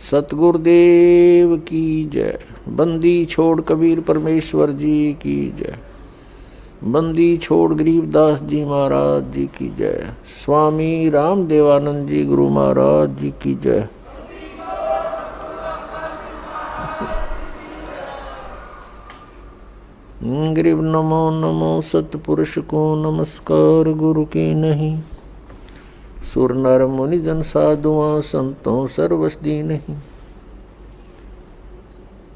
सतगुरुदेव की जय। बंदी छोड़ कबीर परमेश्वर जी की जय। बंदी छोड़ गरीबदास जी महाराज जी की जय। स्वामी राम देवानंद जी गुरु महाराज जी की जय। गरीब नमो नमो सतपुरुष को नमस्कार गुरु की नहीं। सुर नर मुनि जन साधुआं संतों सर्वसदी नहीं।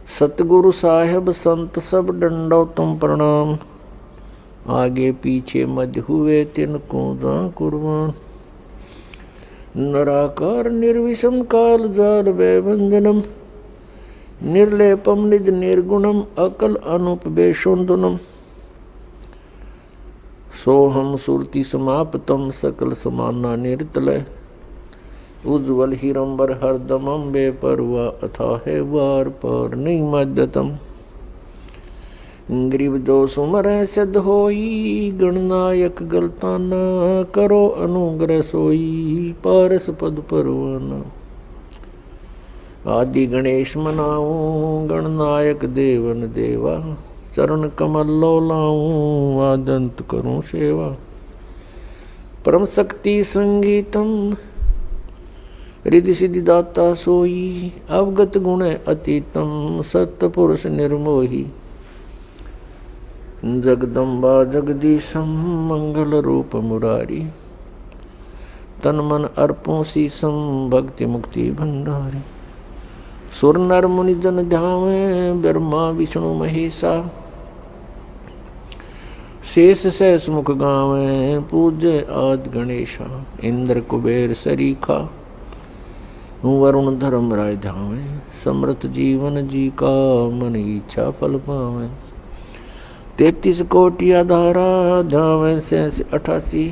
सतगुरु साहेब संत सब डंडो तुम प्रणाम। आगे पीछे मध्य हुए तिनको जा कुर्बान। नराकार निर्विषम काल जाल वैभंजनम। निर्लेपम निज निर्गुणम अकल अनुपवेशोन्दनम। सोहम सुरति समाप्तम सकल समाना निर्तलय। उज्ज्वल हिरंबर हरदमम बेपरवा अथाहे वार पर नहीं मध्यतम। गरीब जो सुमर सिद्ध होई गणनायक गलताना। करो अनुग्रह सोई पारस पद परवाना। आदि गणेश मनाऊं गणनायक देवन देवा। चरण कमल लो लाऊं आदंत करूं सेवा। परम शक्ति संगीतम रिद्धि सिद्धि दाता सोई। अवगत गुण अतीतम सत्पुरुष निर्मोही। जगदम्बा जगदीशम मंगल रूप मुरारी। तन मन अर्पों शीसम भक्ति मुक्ति भंडारी। सुर नर मुनि जन ध्यावे ब्रह्मा विष्णु महेशा। शेष सहस मुख गावे पूज्य आदि गणेशा। इंद्र कुबेर सरीखा वरुण धर्म राय धावे। समृत जीवन जी का मन इच्छा फल पावे। 33 कोटि आधारा धावे 88।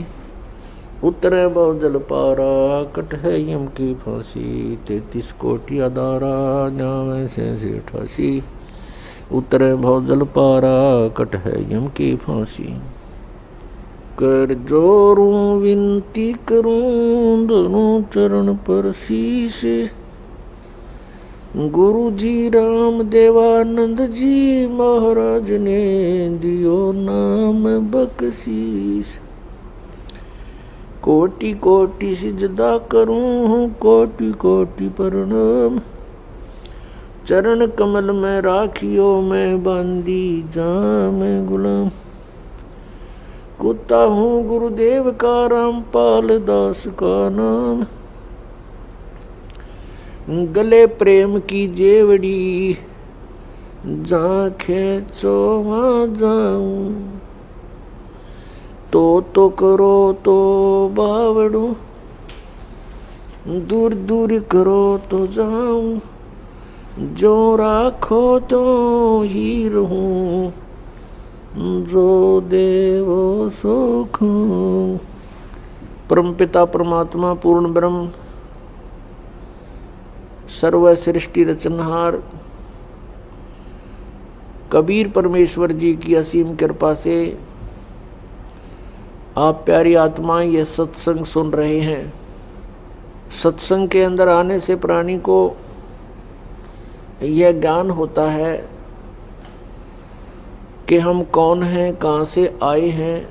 उतरे बहुजल पारा कट है यम की फांसी। 33 कोटि आधारा जावे 88। उतरे बहुजल पारा कट है यम की फांसी। कर जोरूं विनती करूं दोनों चरण पर शीश। गुरु जी राम देवानंद जी महाराज ने दियो नाम बख्शीश। कोटि कोटि सिजदा करूं कोटि कोटि प्रणाम। चरण कमल में राखियो मैं बांधी जाम गुलाम। कुत्ता हूँ गुरुदेव का रामपाल दास का नाम। गले प्रेम की जेवड़ी जहाँ खेचो वहाँ जाऊं। तो करो तो बावड़ू दूर दूर करो तो जाऊं। जो राखो तो ही रहूं जो देवो सुख। परम पिता परमात्मा पूर्ण ब्रह्म सर्व सृष्टि रचनहार कबीर परमेश्वर जी की असीम कृपा से आप प्यारी आत्माएं ये सत्संग सुन रहे हैं। सत्संग के अंदर आने से प्राणी को यह ज्ञान होता है कि हम कौन हैं, कहाँ से आए हैं।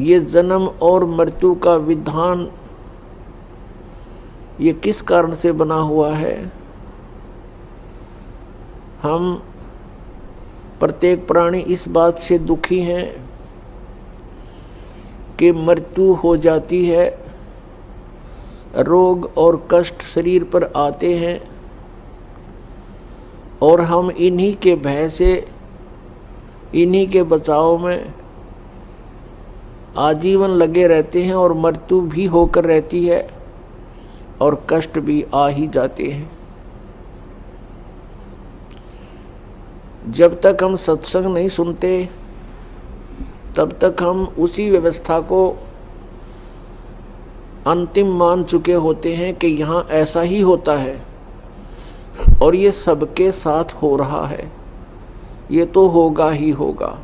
ये जन्म और मृत्यु का विधान ये किस कारण से बना हुआ है। हम प्रत्येक प्राणी इस बात से दुखी हैं कि मृत्यु हो जाती है। रोग और कष्ट शरीर पर आते हैं और हम इन्हीं के भय से, इन्हीं के बचाव में आजीवन लगे रहते हैं और मृत्यु भी होकर रहती है और कष्ट भी आ ही जाते हैं। जब तक हम सत्संग नहीं सुनते तब तक हम उसी व्यवस्था को अंतिम मान चुके होते हैं कि यहाँ ऐसा ही होता है और ये सबके साथ हो रहा है, ये तो होगा ही होगा।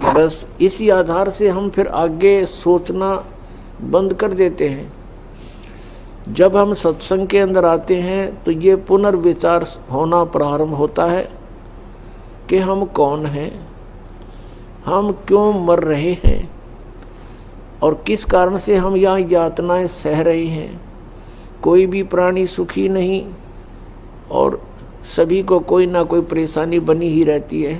बस इसी आधार से हम फिर आगे सोचना बंद कर देते हैं। जब हम सत्संग के अंदर आते हैं तो ये पुनर्विचार होना प्रारंभ होता है कि हम कौन हैं, हम क्यों मर रहे हैं और किस कारण से हम यहाँ यातनाएं सह रहे हैं। कोई भी प्राणी सुखी नहीं और सभी को कोई ना कोई परेशानी बनी ही रहती है।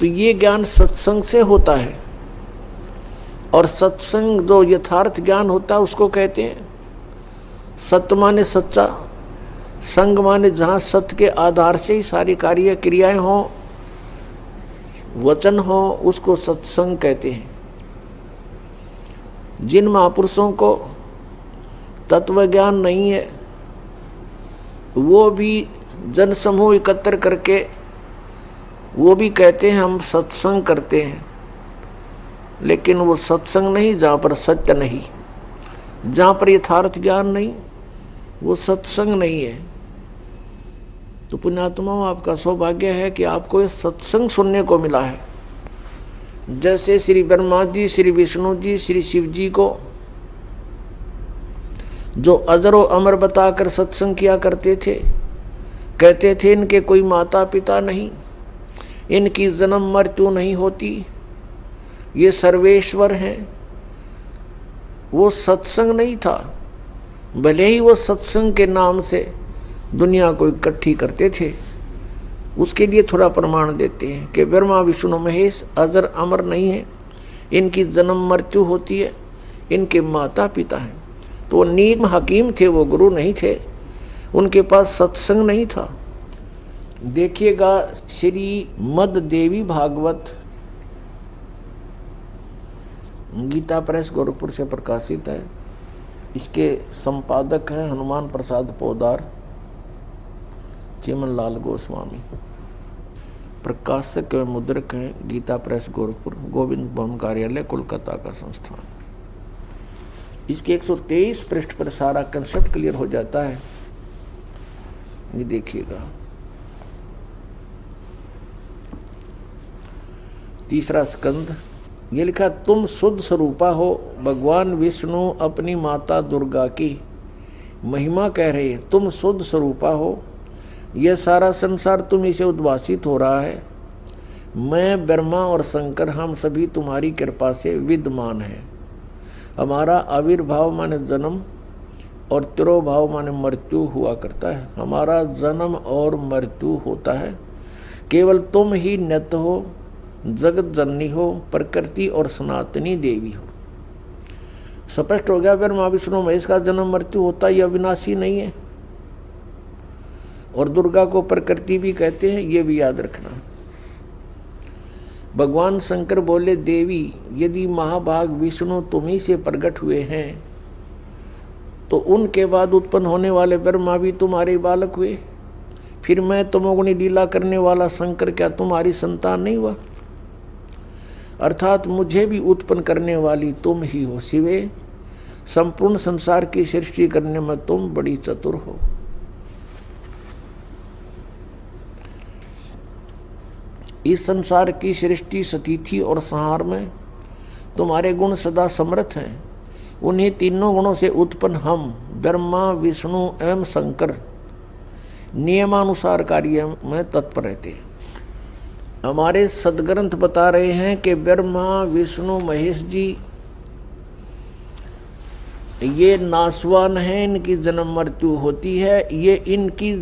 तो ये ज्ञान सत्संग से होता है और सत्संग जो यथार्थ ज्ञान होता है उसको कहते हैं सत्य माने सच्चा, संग माने जहाँ सत्य के आधार से ही सारी कार्य क्रियाएं हों, वचन हो, उसको सत्संग कहते हैं। जिन महापुरुषों को तत्व ज्ञान नहीं है वो भी जन समूह एकत्र करके वो भी कहते हैं हम सत्संग करते हैं, लेकिन वो सत्संग नहीं जहाँ पर सत्य नहीं, जहाँ पर यथार्थ ज्ञान नहीं, वो सत्संग नहीं है। तो पुण्यात्माओं, आपका सौभाग्य है कि आपको ये सत्संग सुनने को मिला है। जैसे श्री ब्रह्मा जी, श्री विष्णु जी, श्री शिव जी को जो अजरो अमर बताकर सत्संग किया करते थे, कहते थे इनके कोई माता पिता नहीं, इनकी जन्म मृत्यु नहीं होती, ये सर्वेश्वर हैं। वो सत्संग नहीं था, भले ही वो सत्संग के नाम से दुनिया को इकट्ठी करते थे। उसके लिए थोड़ा प्रमाण देते हैं कि ब्रह्मा विष्णु महेश अजर अमर नहीं है, इनकी जन्म मृत्यु होती है, इनके माता पिता हैं। तो नीम हकीम थे, वो गुरु नहीं थे, उनके पास सत्संग नहीं था। देखिएगा श्री मद देवी भागवत गीता प्रेस गोरखपुर से प्रकाशित है। इसके संपादक हैं हनुमान प्रसाद पोदार, चिमन लाल गोस्वामी। प्रकाशक एवं मुद्रक हैं गीता प्रेस गोरखपुर, गोविंद भवन कार्यालय कोलकाता का संस्थान। इसके 123 पृष्ठ पर सारा कंसेप्ट क्लियर हो जाता है। ये देखिएगा, तीसरा स्कंद, ये लिखा तुम शुद्ध स्वरूपा हो। भगवान विष्णु अपनी माता दुर्गा की महिमा कह रहे हैं, तुम शुद्ध स्वरूपा हो, यह सारा संसार तुम इसे उद्भासित हो रहा है। मैं ब्रह्मा और शंकर हम सभी तुम्हारी कृपा से विद्यमान हैं। हमारा आविर्भाव माने जन्म और तिरोभाव माने मृत्यु हुआ करता है। हमारा जन्म और मृत्यु होता है, केवल तुम ही नित्य हो, जगत जननी हो, प्रकृति और सनातनी देवी हो। स्पष्ट हो गया, ब्रह्मा विष्णु महेश का जन्म मृत्यु होता है, यह अविनाशी नहीं है। और दुर्गा को प्रकृति भी कहते हैं, ये भी याद रखना। भगवान शंकर बोले, देवी यदि महाभाग विष्णु तुम्ही से प्रकट हुए हैं तो उनके बाद उत्पन्न होने वाले ब्रह्मा भी तुम्हारे बालक हुए, फिर मैं तमोगुणी लीला करने वाला शंकर क्या तुम्हारी संतान नहीं हुआ? अर्थात मुझे भी उत्पन्न करने वाली तुम ही हो शिवे। संपूर्ण संसार की सृष्टि करने में तुम बड़ी चतुर हो। इस संसार की सृष्टि स्थिति और संहार में तुम्हारे गुण सदा समर्थ हैं। उन्हीं तीनों गुणों से उत्पन्न हम ब्रह्मा विष्णु एवं शंकर नियमानुसार कार्य में तत्पर रहते हैं। हमारे सदग्रंथ बता रहे हैं कि ब्रह्मा विष्णु महेश जी ये नासवान हैं, इनकी जन्म मृत्यु होती है, ये इनकी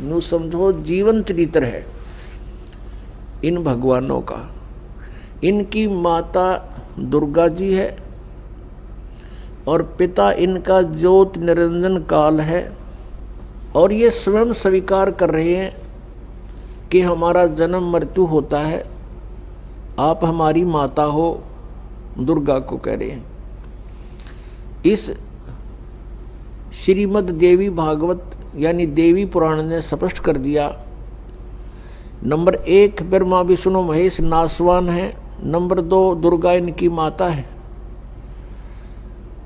नु समझो जीवन चरित्र है इन भगवानों का। इनकी माता दुर्गा जी है और पिता इनका ज्योत निरंजन काल है। और ये स्वयं स्वीकार कर रहे हैं कि हमारा जन्म मृत्यु होता है, आप हमारी माता हो, दुर्गा को कह रहे हैं। इस श्रीमद् देवी भागवत यानी देवी पुराण ने स्पष्ट कर दिया। नंबर 1 ब्रह्मा विष्णु महेश नासवान है। नंबर 2 दुर्गा इनकी माता है।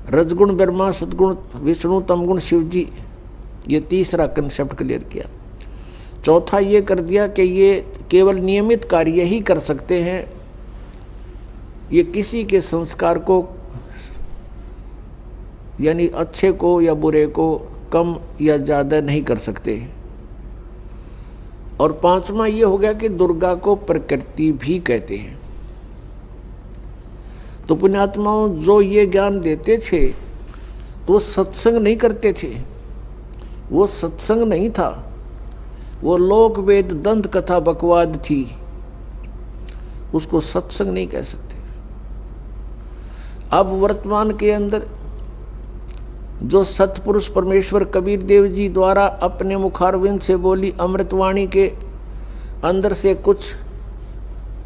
रजगुण ब्रह्मा, सदगुण विष्णु, तमगुण शिव जी। ये तीसरा कंसेप्ट क्लियर किया। चौथा ये कर दिया कि ये केवल नियमित कार्य ही कर सकते हैं, ये किसी के संस्कार को यानी अच्छे को या बुरे को कम या ज़्यादा नहीं कर सकते। और पांचवा ये हो गया कि दुर्गा को प्रकृति भी कहते हैं। तो पुण्यात्माओं जो ये ज्ञान देते थे तो सत्संग नहीं करते थे, वो सत्संग नहीं था, वो लोक वेद दंत कथा बकवाद थी, उसको सत्संग नहीं कह सकते। अब वर्तमान के अंदर जो सतपुरुष परमेश्वर कबीर देव जी द्वारा अपने मुखारविंद से बोली अमृतवाणी के अंदर से कुछ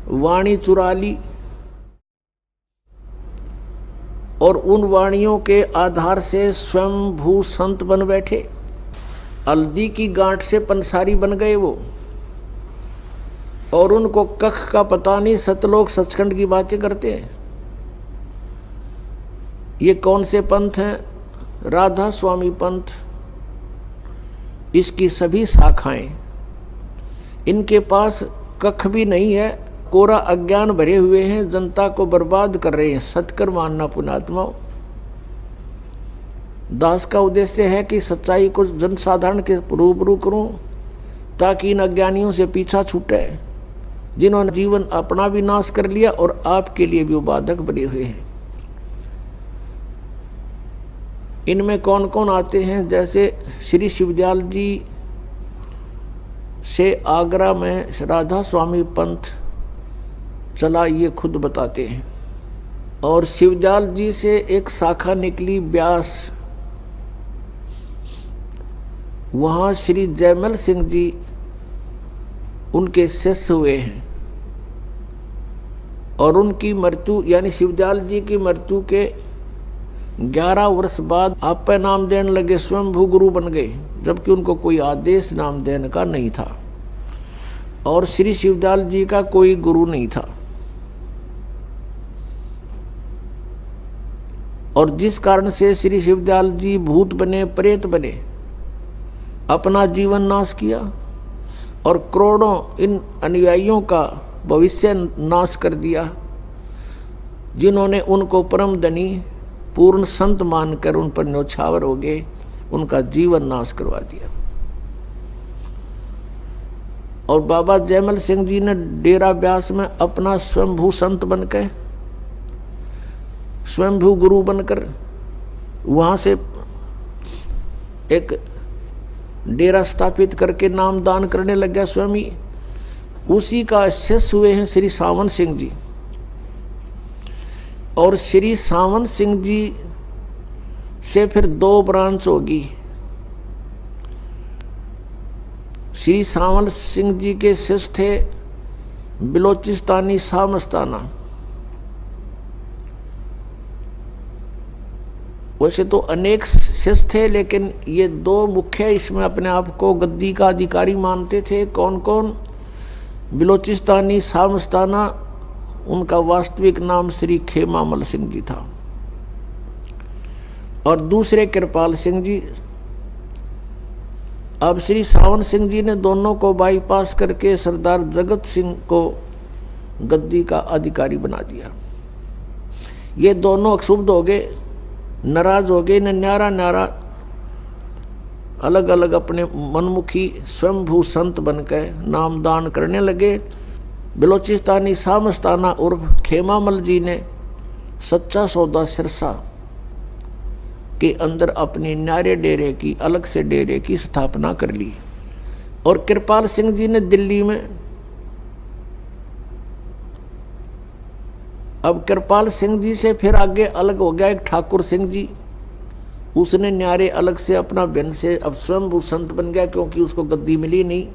वाणी चुरा ली और उन वाणियों के आधार से स्वयं भू संत बन बैठे, हल्दी की गांठ से पंसारी बन गए वो, और उनको कख का पता नहीं, सतलोक सचखंड की बातें करते हैं। ये कौन से पंथ हैं? राधा स्वामी पंथ, इसकी सभी शाखाएं, इनके पास कख भी नहीं है, कोरा अज्ञान भरे हुए हैं, जनता को बर्बाद कर रहे हैं। सत्कर मानना पुण्यात्माओं, दास का उद्देश्य है कि सच्चाई को जनसाधारण के रूबरू करूं ताकि इन अज्ञानियों से पीछा छूटे जिन्होंने जीवन अपना भी नाश कर लिया और आपके लिए भी उबाधक बने हुए हैं। इनमें कौन कौन आते हैं? जैसे श्री शिवदयाल जी से आगरा में राधा स्वामी पंथ चला, ये खुद बताते हैं। और शिवदयाल जी से एक शाखा निकली ब्यास, वहाँ श्री जयमल सिंह जी उनके शिष्य हुए हैं और उनकी मृत्यु यानी शिवदयाल जी की मृत्यु के 11 वर्ष बाद आप पे नाम देने लगे, स्वयंभू गुरु बन गए, जबकि उनको कोई आदेश नाम देने का नहीं था और श्री शिवदयाल जी का कोई गुरु नहीं था। और जिस कारण से श्री शिवदयाल जी भूत बने, प्रेत बने, अपना जीवन नाश किया और करोड़ों इन अनुयायियों का भविष्य नाश कर दिया, जिन्होंने उनको परम धनी पूर्ण संत मानकर उन पर न्यौछावर हो गए, उनका जीवन नाश करवा दिया। और बाबा जयमल सिंह जी ने डेरा ब्यास में अपना स्वयंभू संत बनकर, स्वयंभू गुरु बनकर वहाँ से एक डेरा स्थापित करके नाम दान करने लग गया स्वयं ही। उसी का शिष्य हुए हैं श्री सावन सिंह जी। और श्री सावन सिंह जी से फिर 2 ब्रांच होगी। श्री सावन सिंह जी के शिष्य थे बिलोचिस्तानी शाह मस्ताना। वैसे तो अनेक शिष्य थे, लेकिन ये 2 मुख्य इसमें अपने आप को गद्दी का अधिकारी मानते थे। कौन कौन? बिलोचिस्तानी शाह मस्ताना, उनका वास्तविक नाम श्री खेमामल सिंह जी था, और दूसरे कृपाल सिंह जी। अब श्री सावन सिंह जी ने दोनों को बाईपास करके सरदार जगत सिंह को गद्दी का अधिकारी बना दिया। ये दोनों अक्षुब्ध हो गए, नाराज हो गए, न्यारा न्यारा अलग अलग अपने मनमुखी स्वयंभू संत बनकर नामदान करने लगे। बिलोचिस्तानी शाह मस्ताना उर्फ खेमामल जी ने सच्चा सौदा सिरसा के अंदर अपने न्यारे डेरे की, अलग से डेरे की स्थापना कर ली। और कृपाल सिंह जी ने दिल्ली में, अब कृपाल सिंह जी से फिर आगे अलग हो गया एक ठाकुर सिंह जी। उसने न्यारे अलग से अपना बहन से अब स्वयंभू संत बन गया, क्योंकि उसको गद्दी मिली नहीं।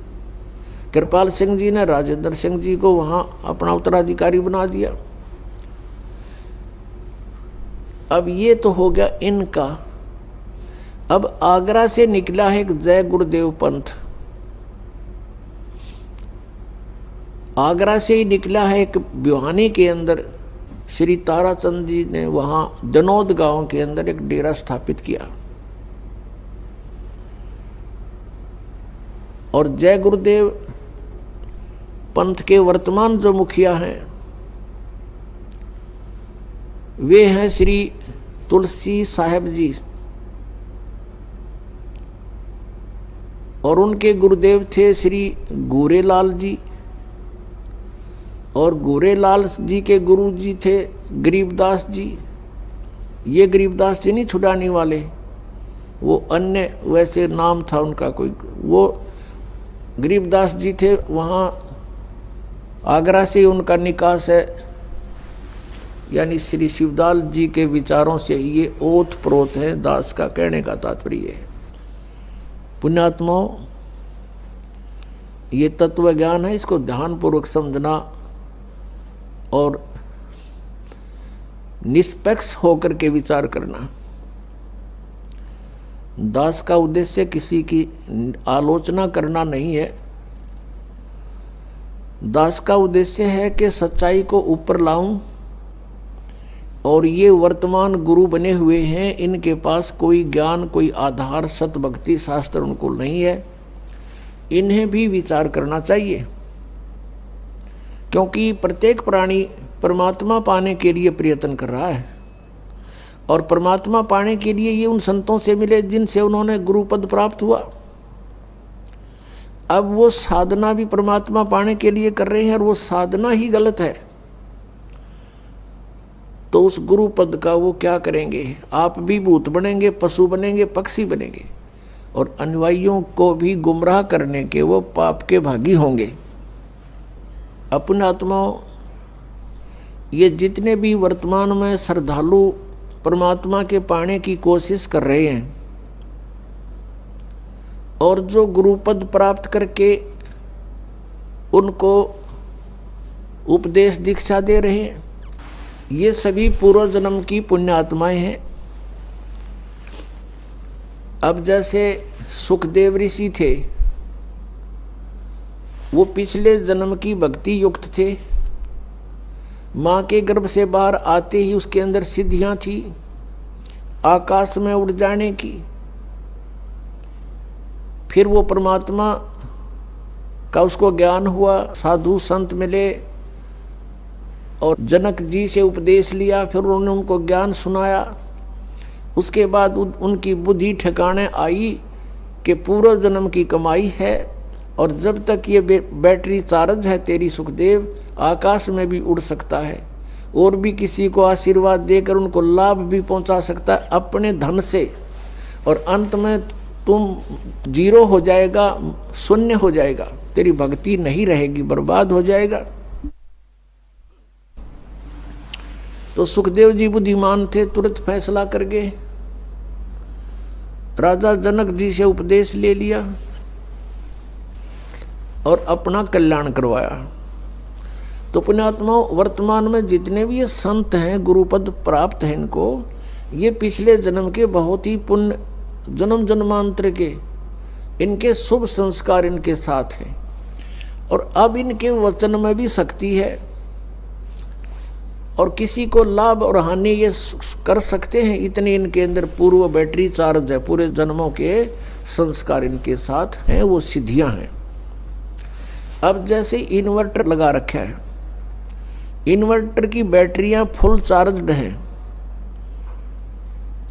कृपाल सिंह जी ने राजेंद्र सिंह जी को वहां अपना उत्तराधिकारी बना दिया। अब ये तो हो गया इनका। अब आगरा से निकला है एक जय गुरुदेव पंथ, आगरा से ही निकला है एक भिवानी के अंदर श्री ताराचंद जी ने वहां दनौद गांव के अंदर एक डेरा स्थापित किया। और जय गुरुदेव पंथ के वर्तमान जो मुखिया हैं वे हैं श्री तुलसी साहेब जी, और उनके गुरुदेव थे श्री गोरेलाल जी, और गोरेलाल जी के गुरु जी थे गरीबदास जी। ये गरीबदास जी नहीं छुड़ाने वाले, वो अन्य वैसे नाम था उनका कोई, वो गरीबदास जी थे। वहाँ आगरा से उनका निकास है, यानी श्री शिवदाल जी के विचारों से ये ओत प्रोत है। दास का कहने का तात्पर्य है, पुण्यात्माओं, ये तत्व ज्ञान है, इसको ध्यानपूर्वक समझना और निष्पक्ष होकर के विचार करना। दास का उद्देश्य किसी की आलोचना करना नहीं है। दास का उद्देश्य है कि सच्चाई को ऊपर लाऊं, और ये वर्तमान गुरु बने हुए हैं, इनके पास कोई ज्ञान, कोई आधार, सतभक्ति शास्त्र उनको नहीं है। इन्हें भी विचार करना चाहिए, क्योंकि प्रत्येक प्राणी परमात्मा पाने के लिए प्रयत्न कर रहा है, और परमात्मा पाने के लिए ये उन संतों से मिले जिनसे उन्होंने गुरु पद प्राप्त हुआ। अब वो साधना भी परमात्मा पाने के लिए कर रहे हैं, और वो साधना ही गलत है, तो उस गुरु पद का वो क्या करेंगे? आप भी भूत बनेंगे, पशु बनेंगे, पक्षी बनेंगे, और अनुयायियों को भी गुमराह करने के वो पाप के भागी होंगे। अपने आत्माओं, ये जितने भी वर्तमान में श्रद्धालु परमात्मा के पाने की कोशिश कर रहे हैं, और जो गुरुपद प्राप्त करके उनको उपदेश दीक्षा दे रहे हैं, ये सभी पूर्व जन्म की पुण्यात्माएं हैं। अब जैसे सुखदेव ऋषि थे, वो पिछले जन्म की भक्ति युक्त थे। माँ के गर्भ से बाहर आते ही उसके अंदर सिद्धियां थी, आकाश में उड़ जाने की। फिर वो परमात्मा का उसको ज्ञान हुआ, साधु संत मिले और जनक जी से उपदेश लिया, फिर उन्होंने उनको ज्ञान सुनाया। उसके बाद उनकी बुद्धि ठिकाने आई कि पूर्व जन्म की कमाई है, और जब तक ये बैटरी चार्ज है तेरी सुखदेव, आकाश में भी उड़ सकता है, और भी किसी को आशीर्वाद देकर उनको लाभ भी पहुंचा सकता है अपने धन से, और अंत में तुम जीरो हो जाएगा, शून्य हो जाएगा, तेरी भक्ति नहीं रहेगी, बर्बाद हो जाएगा। तो सुखदेव जी बुद्धिमान थे, तुरंत फैसला कर गए, राजा जनक जी से उपदेश ले लिया और अपना कल्याण करवाया। तो पुण्यात्माओं, वर्तमान में जितने भी ये संत हैं, गुरुपद प्राप्त हैं, इनको ये पिछले जन्म के बहुत ही पुण्य, जन्म जन्मांतर के इनके शुभ संस्कार इनके साथ हैं, और अब इनके वचन में भी शक्ति है, और किसी को लाभ और हानि ये कर सकते हैं, इतने इनके अंदर पूर्व बैटरी चार्ज है, पूरे जन्मों के संस्कार इनके साथ हैं, वो सिद्धियां हैं। अब जैसे इन्वर्टर लगा रखा है, इन्वर्टर की बैटरियां फुल चार्जड हैं,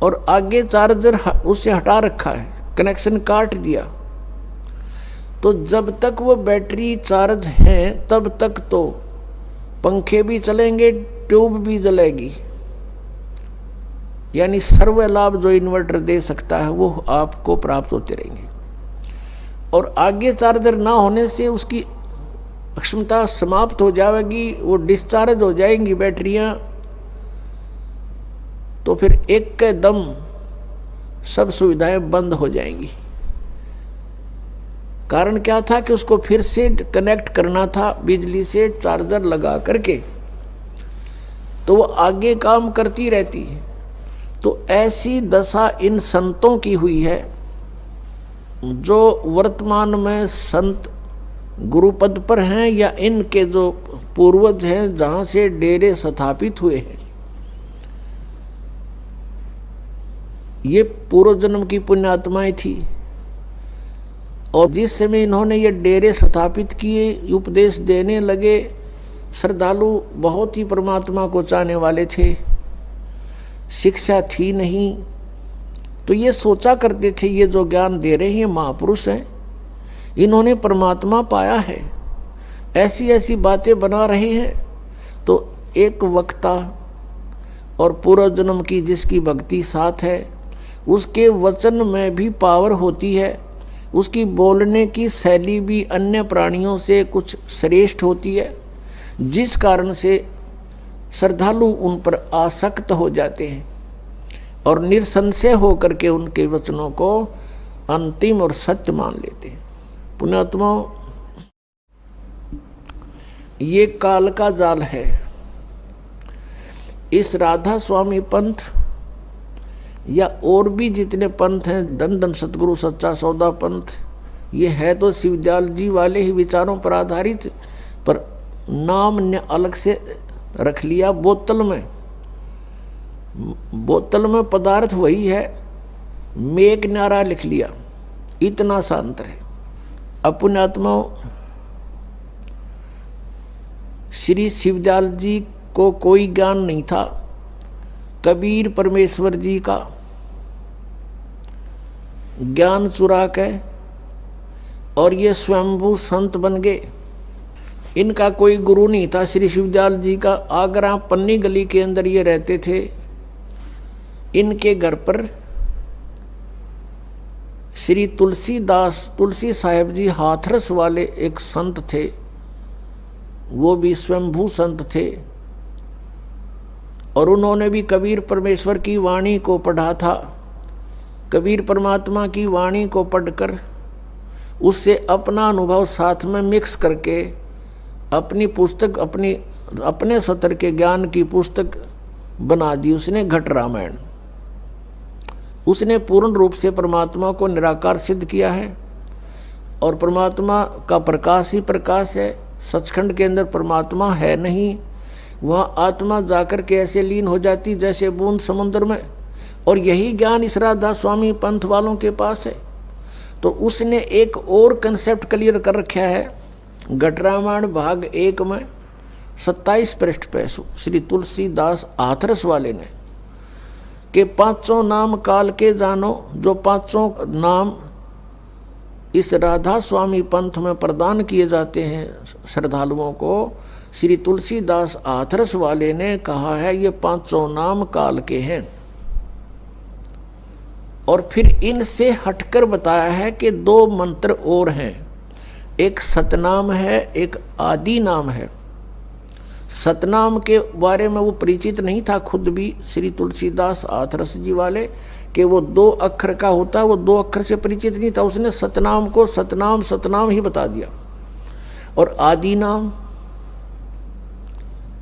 और आगे चार्जर उसे हटा रखा है, कनेक्शन काट दिया, तो जब तक वो बैटरी चार्ज है तब तक तो पंखे भी चलेंगे, ट्यूब भी जलेगी, यानी सर्व लाभ जो इन्वर्टर दे सकता है वो आपको प्राप्त होते रहेंगे। और आगे चार्जर ना होने से उसकी क्षमता समाप्त हो जाएगी, वो डिस्चार्ज हो जाएंगी बैटरियां, तो फिर एक के दम सब सुविधाएं बंद हो जाएंगी। कारण क्या था कि उसको फिर से कनेक्ट करना था बिजली से, चार्जर लगा करके, तो वो आगे काम करती रहती है। तो ऐसी दशा इन संतों की हुई है जो वर्तमान में संत गुरुपद पर हैं, या इनके जो पूर्वज हैं जहाँ से डेरे स्थापित हुए हैं। ये पूर्व जन्म की पुण्यात्माएं थी, और जिस समय इन्होंने ये डेरे स्थापित किए, उपदेश देने लगे, श्रद्धालु बहुत ही परमात्मा को चाहने वाले थे। शिक्षा थी नहीं, तो ये सोचा करते थे ये जो ज्ञान दे रहे हैं महापुरुष हैं, इन्होंने परमात्मा पाया है, ऐसी ऐसी बातें बना रहे हैं। तो एक वक्ता और पूर्व जन्म की जिसकी भक्ति साथ है, उसके वचन में भी पावर होती है, उसकी बोलने की शैली भी अन्य प्राणियों से कुछ श्रेष्ठ होती है, जिस कारण से श्रद्धालु उन पर आसक्त हो जाते हैं और निसंशय होकर के उनके वचनों को अंतिम और सत्य मान लेते हैं। पुण्यात्माओं, ये काल का जाल है। इस राधा स्वामी पंथ या और भी जितने पंथ हैं, धन धन सतगुरु सच्चा सौदा पंथ, ये है तो शिवदयाल जी वाले ही विचारों पर आधारित, पर नाम ने अलग से रख लिया। बोतल में पदार्थ वही है, मेघ नारा लिख लिया, इतना सा अंतर है। पुण्यात्माओं, श्री शिवदयाल जी को कोई ज्ञान नहीं था, कबीर परमेश्वर जी का ज्ञान चुरा के और ये स्वयंभू संत बन गए। इनका कोई गुरु नहीं था श्री शिवदयाल जी का। आगरा पन्नी गली के अंदर ये रहते थे। इनके घर पर श्री तुलसी साहेब जी हाथरस वाले एक संत थे, वो भी स्वयंभू संत थे, और उन्होंने भी कबीर परमेश्वर की वाणी को पढ़ा था। कबीर परमात्मा की वाणी को पढ़कर उससे अपना अनुभव साथ में मिक्स करके अपनी पुस्तक, अपने सतर के ज्ञान की पुस्तक बना दी उसने, घट रामायण। उसने पूर्ण रूप से परमात्मा को निराकार सिद्ध किया है, और परमात्मा का प्रकाश ही प्रकाश है। सचखंड के अंदर परमात्मा है नहीं, वहाँ आत्मा जाकर के ऐसे लीन हो जाती जैसे बूंद समुद्र में, और यही ज्ञान इस राधा स्वामी पंथ वालों के पास है। तो उसने एक और कंसेप्ट क्लियर कर रखा है घट रामायण भाग 1 में 27 पृष्ठ पे श्री तुलसीदास हाथरस वाले ने, कि पांचों नाम काल के जानो, जो पांचों नाम इस राधा स्वामी पंथ में प्रदान किए जाते हैं श्रद्धालुओं को, श्री तुलसीदास हाथरस वाले ने कहा है ये पांचों नाम काल के हैं। और फिर इनसे हटकर बताया है कि 2 मंत्र और हैं, एक सतनाम है, एक आदि नाम है। सतनाम के बारे में वो परिचित नहीं था खुद भी श्री तुलसीदास हाथरस जी वाले, कि वो 2 अक्षर का होता, वो 2 अक्षर से परिचित नहीं था। उसने सतनाम को सतनाम ही बता दिया। और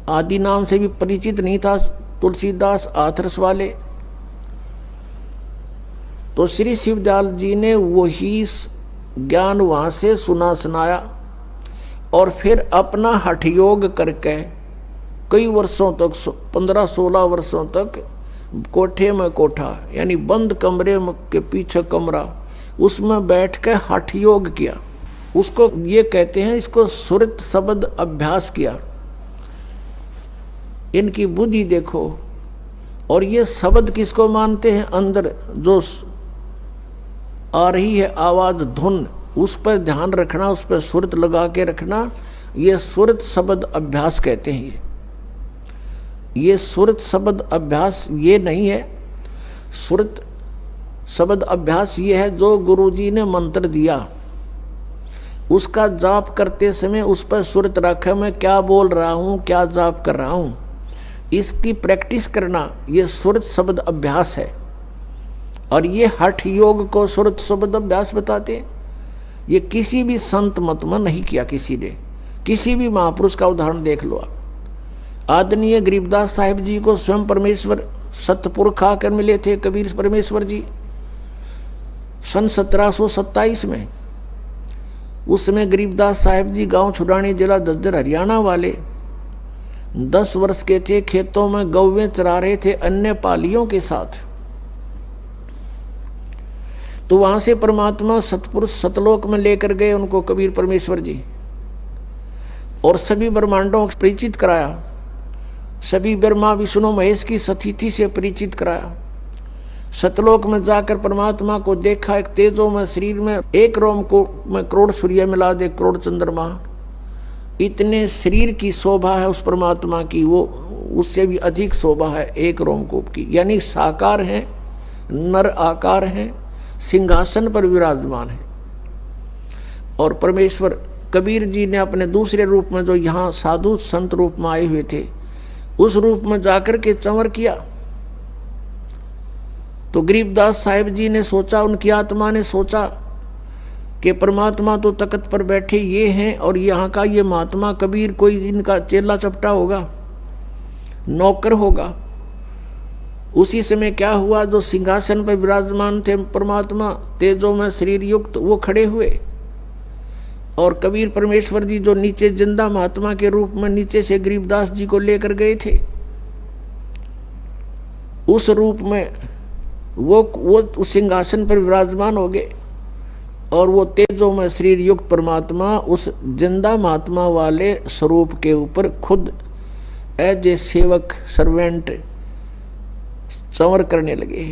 आदि नाम से भी परिचित नहीं था तुलसीदास हाथरस वाले। तो श्री शिवदयाल जी ने वही ज्ञान वहाँ से सुनाया, और फिर अपना हठ योग करके कई वर्षों तक, 15-16 वर्षों तक कोठे में कोठा, यानी बंद कमरे के पीछे कमरा, उसमें बैठ के हठ योग किया। उसको ये कहते हैं, इसको सुरत शब्द अभ्यास किया। इनकी बुद्धि देखो। और ये शब्द किसको मानते हैं? अंदर जो आ रही है आवाज़, धुन, उस पर ध्यान रखना, उस पर सुरत लगा के रखना, ये सुरत शब्द अभ्यास कहते हैं। ये सुरत शब्द अभ्यास ये नहीं है। सुरत शब्द अभ्यास ये है जो गुरुजी ने मंत्र दिया, उसका जाप करते समय उस पर सुरत रखे, मैं क्या बोल रहा हूँ, क्या जाप कर रहा हूँ, इसकी प्रैक्टिस करना, ये सुरत शब्द अभ्यास है। और ये हठ योग को सुरत शब्द अभ्यास बताते हैं। ये किसी भी संत मत में नहीं किया किसी ने। किसी भी महापुरुष का उदाहरण देख लो आप। आदरणीय गरीबदास साहिब जी को स्वयं परमेश्वर सतपुरख आकर मिले थे, कबीर परमेश्वर जी, सन 1727 में। उस समय गरीबदास साहिब जी गांव छुड़ानी, जिला झज्जर, हरियाणा वाले 10 वर्ष के थे। खेतों में गौवें चरा रहे थे अन्य पालियों के साथ। तो वहां से परमात्मा सतपुरुष सतलोक में लेकर गए उनको कबीर परमेश्वर जी, और सभी ब्रह्मांडों को परिचित कराया। सभी ब्रह्मा विष्णु महेश की सतीथि से परिचित कराया। सतलोक में जाकर परमात्मा को देखा। एक तेजो में शरीर में एक रोम को में करोड़ सूर्य मिला दे, करोड़ चंद्रमा, इतने शरीर की शोभा है उस परमात्मा की, वो उससे भी अधिक शोभा है एक रोमकूप की। यानी साकार है, नर आकार है, सिंहासन पर विराजमान है। और परमेश्वर कबीर जी ने अपने दूसरे रूप में जो यहाँ साधु संत रूप में आए हुए थे, उस रूप में जाकर के चंवर किया। तो गरीबदास साहिब जी ने सोचा, उनकी आत्मा ने सोचा कि परमात्मा तो तख्त पर बैठे ये हैं और यहाँ का ये महात्मा कबीर कोई इनका चेला चपटा होगा, नौकर होगा। उसी समय क्या हुआ, जो सिंहासन पर विराजमान थे परमात्मा तेजों में शरीर युक्त, वो खड़े हुए और कबीर परमेश्वर जी जो नीचे जिंदा महात्मा के रूप में नीचे से गरीबदास जी को लेकर गए थे, उस रूप में वो उस सिंहासन पर विराजमान हो गए और वो तेजों में शरीर युक्त परमात्मा उस जिंदा महात्मा वाले स्वरूप के ऊपर खुद एज ए सेवक सर्वेंट चंवर करने लगे।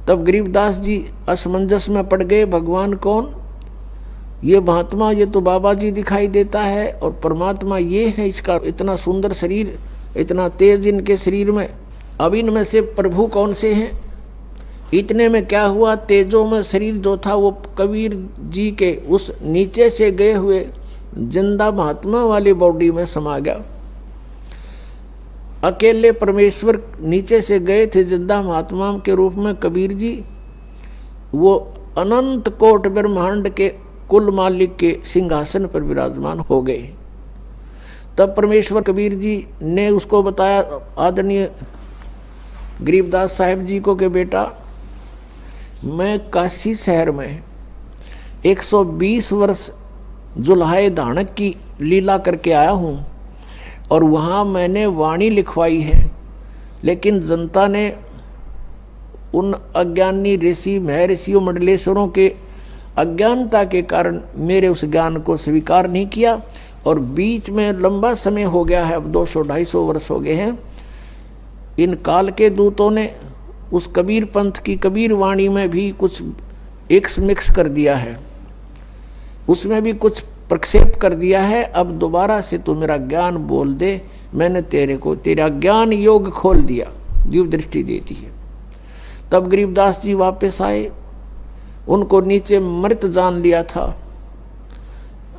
तब गरीबदास जी असमंजस में पड़ गए, भगवान कौन, ये महात्मा ये तो बाबा जी दिखाई देता है और परमात्मा ये है, इसका इतना सुंदर शरीर, इतना तेज इनके शरीर में, अब इनमें से प्रभु कौन से हैं। इतने में क्या हुआ, तेजों में शरीर जो था वो कबीर जी के उस नीचे से गए हुए जिंदा महात्मा वाली बॉडी में समा गया। अकेले परमेश्वर नीचे से गए थे जिंदा महात्मा के रूप में कबीर जी, वो अनंत कोट ब्रह्मांड के कुल मालिक के सिंहासन पर विराजमान हो गए। तब परमेश्वर कबीर जी ने उसको बताया, आदरणीय गरीबदास साहिब जी को, कि बेटा मैं काशी शहर में 120 वर्ष जुल्हाए धानक की लीला करके आया हूँ और वहाँ मैंने वाणी लिखवाई है, लेकिन जनता ने उन अज्ञानी ऋषि महर्षियों मंडलेश्वरों के अज्ञानता के कारण मेरे उस ज्ञान को स्वीकार नहीं किया और बीच में लंबा समय हो गया है, अब 200-250 वर्ष हो गए हैं, इन काल के दूतों ने उस कबीर पंथ की कबीर वाणी में भी कुछ एक्स मिक्स कर दिया है, उसमें भी कुछ प्रक्षेप कर दिया है। अब दोबारा से तो मेरा ज्ञान बोल दे, मैंने तेरे को तेरा ज्ञान योग खोल दिया, जीव दृष्टि देती है। तब गरीबदास जी वापस आए, उनको नीचे मृत जान लिया था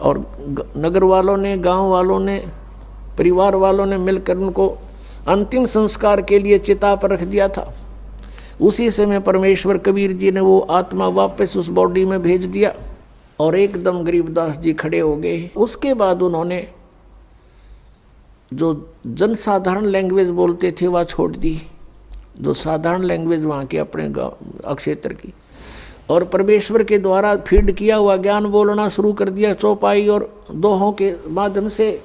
और नगर वालों ने, गांव वालों ने, परिवार वालों ने मिलकर उनको अंतिम संस्कार के लिए चिता पर रख दिया था। उसी समय परमेश्वर कबीर जी ने वो आत्मा वापस उस बॉडी में भेज दिया और एकदम गरीबदास जी खड़े हो गए। उसके बाद उन्होंने जो जनसाधारण लैंग्वेज बोलते थे वह छोड़ दी, जो साधारण लैंग्वेज वहाँ के अपने गाँव क्षेत्र की, और परमेश्वर के द्वारा फीड किया हुआ ज्ञान बोलना शुरू कर दिया चौपाई और दोहों के माध्यम से।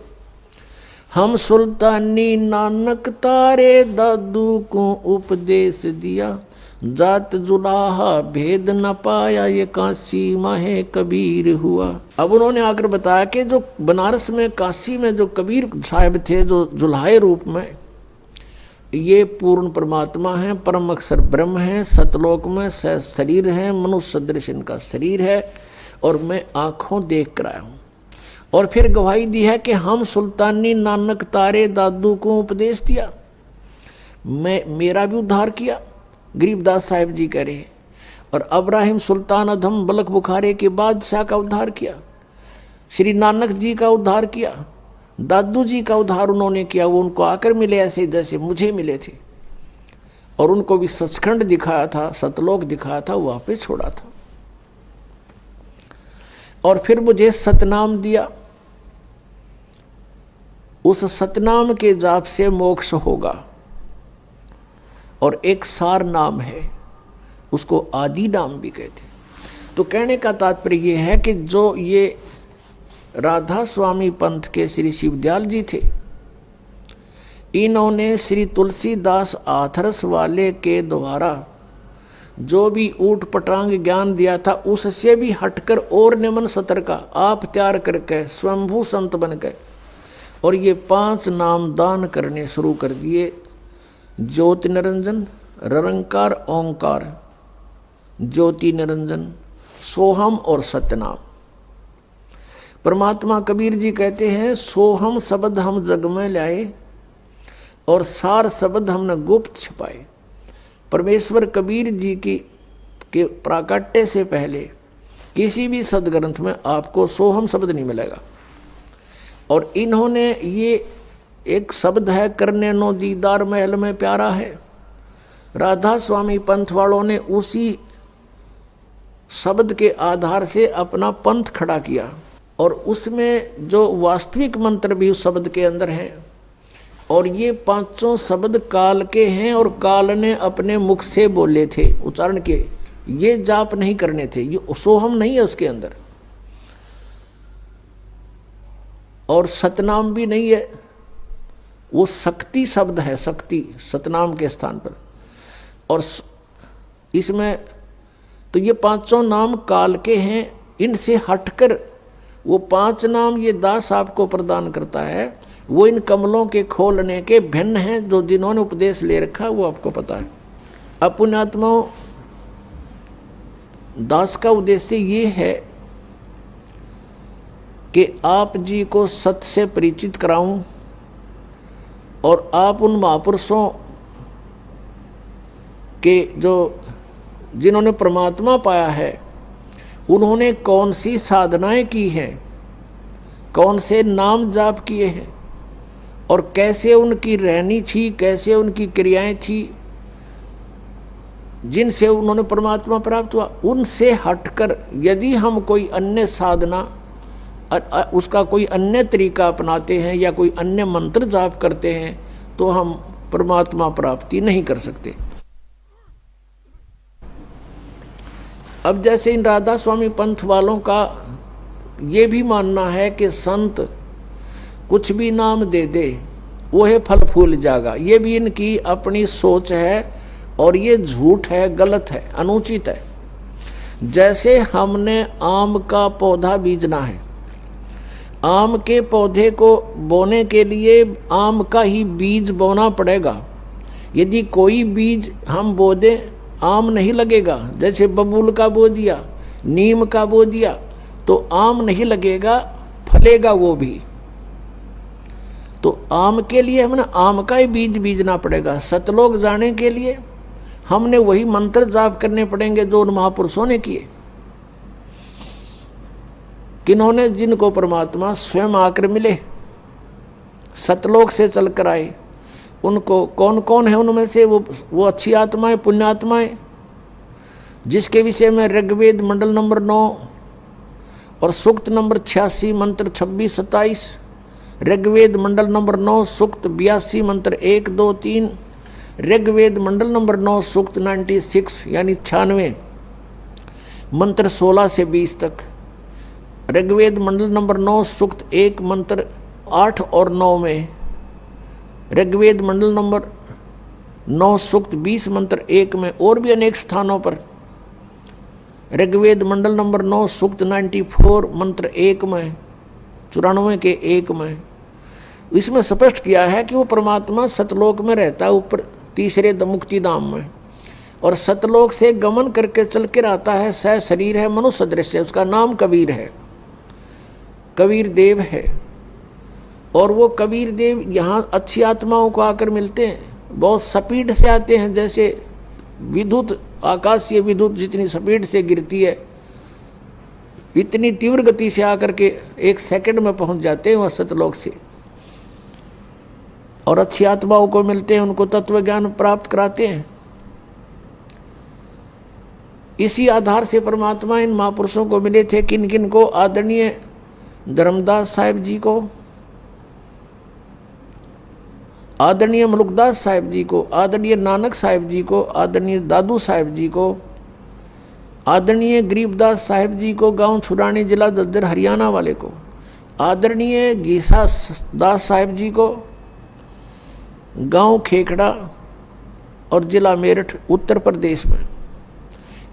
हम सुल्तानी नानक तारे दादू को उपदेश दिया, जात जुलाहा भेद न पाया ये काशी माहे कबीर हुआ। अब उन्होंने आकर बताया कि जो बनारस में काशी में जो कबीर साहिब थे, जो जुल्हाए रूप में, ये पूर्ण परमात्मा है, परम अक्षर ब्रह्म है, सतलोक में शरीर है, मनुष्य सदृश इनका शरीर है और मैं आँखों देख कर आया हूँ। और फिर गवाही दी है कि हम सुल्तानी नानक तारे दादू को उपदेश दिया, मेरा भी उद्धार किया, गरीबदास साहिब जी कह रहे, और अब्राहिम सुल्तान अधम बलक बुखारे के बादशाह का उद्धार किया, श्री नानक जी का उद्धार किया, दादू जी का उद्धार उन्होंने किया। वो उनको आकर मिले ऐसे जैसे मुझे मिले थे और उनको भी सचखंड दिखाया था, सतलोक दिखाया था, वापस छोड़ा था और फिर मुझे सतनाम दिया। उस सतनाम के जाप से मोक्ष होगा और एक सार नाम है, उसको आदि नाम भी कहते। तो कहने का तात्पर्य ये है कि जो ये राधा स्वामी पंथ के श्री शिवदयाल जी थे, इन्होंने श्री तुलसीदास आथरस वाले के द्वारा जो भी ऊट पटांग ज्ञान दिया था, उससे भी हटकर और निमन सतर का आप तैयार करके स्वयंभू संत बनकर और ये 5 नाम दान करने शुरू कर दिए। ज्योति निरंजन, ररंकार, ओंकार, ज्योति निरंजन, सोहम और सतनाम। परमात्मा कबीर जी कहते हैं, सोहम शब्द हम जग में लाए और सार शब्द हमने गुप्त छिपाए। परमेश्वर कबीर जी की के प्राकट्य से पहले किसी भी सदग्रंथ में आपको सोहम शब्द नहीं मिलेगा। और इन्होंने ये एक शब्द है, करने नो दीदार महल में प्यारा है। राधा स्वामी पंथ वालों ने उसी शब्द के आधार से अपना पंथ खड़ा किया और उसमें जो वास्तविक मंत्र भी उस शब्द के अंदर हैं। और ये 5 शब्द काल के हैं और काल ने अपने मुख से बोले थे, उच्चारण किए। ये जाप नहीं करने थे, ये सोहम नहीं है उसके अंदर। और सतनाम भी नहीं है, वो शक्ति शब्द है, शक्ति सतनाम के स्थान पर। और इसमें तो ये 5 नाम काल के हैं। इनसे हटकर वो 5 नाम ये दास आपको प्रदान करता है, वो इन कमलों के खोलने के भिन्न हैं। जो जिन्होंने उपदेश ले रखा वो आपको पता है। अब पुण्यात्माओं, दास का उद्देश्य ये है कि आप जी को सत्य से परिचित कराऊं और आप उन महापुरुषों के जो जिन्होंने परमात्मा पाया है, उन्होंने कौन सी साधनाएं की हैं, कौन से नाम जाप किए हैं और कैसे उनकी रहनी थी, कैसे उनकी क्रियाएं थी, जिनसे उन्होंने परमात्मा प्राप्त हुआ। उनसे हटकर यदि हम कोई अन्य साधना, उसका कोई अन्य तरीका अपनाते हैं या कोई अन्य मंत्र जाप करते हैं, तो हम परमात्मा प्राप्ति नहीं कर सकते। अब जैसे इन राधा स्वामी पंथ वालों का ये भी मानना है कि संत कुछ भी नाम दे दे वो है फल फूल जाएगा, ये भी इनकी अपनी सोच है और ये झूठ है, गलत है, अनुचित है। जैसे हमने आम का पौधा बीजना है, आम के पौधे को बोने के लिए आम का ही बीज बोना पड़ेगा। यदि कोई बीज हम बो दें, आम नहीं लगेगा। जैसे बबूल का बो दिया, नीम का बो दिया, तो आम नहीं लगेगा, फलेगा वो भी। तो आम के लिए हमने आम का ही बीज बीजना पड़ेगा। सतलोक जाने के लिए हमने वही मंत्र जाप करने पड़ेंगे जो उन महापुरुषों ने किए, किन्होंने, जिनको परमात्मा स्वयं आकर मिले, सतलोक से चलकर आए। उनको कौन कौन है उनमें से वो अच्छी आत्माएं, पुण्य आत्माएं, जिसके विषय में ऋग्वेद मंडल नंबर 9 और सूक्त नंबर 86 मंत्र 26-27, ऋग्वेद मंडल नंबर 9 सूक्त 82 मंत्र 1, 2, 3, ऋग्वेद मंडल नंबर 9 सूक्त 96 यानी 96 मंत्र 16 से 20 तक, ऋग्वेद मंडल नंबर 9 सूक्त 1 मंत्र 8 और 9 में, ऋग्वेद मंडल नंबर 9 सूक्त 20 मंत्र 1 में, और भी अनेक स्थानों पर ऋग्वेद मंडल नंबर 9 सूक्त 94 मंत्र 1 में, 94 के 1 में। इसमें स्पष्ट किया है कि वो परमात्मा सतलोक में रहता है, ऊपर तीसरे मुक्ति धाम में, और सतलोक से गमन करके चल कर आता है। सह शरीर है, मनुष्य सदृश है, उसका नाम कबीर है, कबीर देव है। और वो कबीर देव यहाँ अच्छी आत्माओं को आकर मिलते हैं, बहुत स्पीड से आते हैं। जैसे विद्युत, आकाशीय विद्युत जितनी स्पीड से गिरती है, इतनी तीव्र गति से आकर के 1 सेकंड में पहुंच जाते हैं वह सतलोक से, और अच्छी आत्माओं को मिलते हैं, उनको तत्व ज्ञान प्राप्त कराते हैं। इसी आधार से परमात्मा इन महापुरुषों को मिले थे। किन किन को? आदरणीय धर्मदास साहिब जी को, आदरणीय मलुकदास साहिब जी को, आदरणीय नानक साहिब जी को, आदरणीय दादू साहिब जी को, आदरणीय गरीबदास साहिब जी को, गांव छुरानी, जिला दद्दर, हरियाणा वाले को, आदरणीय गीसा दास साहिब जी को, गांव खेखड़ा और जिला मेरठ, उत्तर प्रदेश में।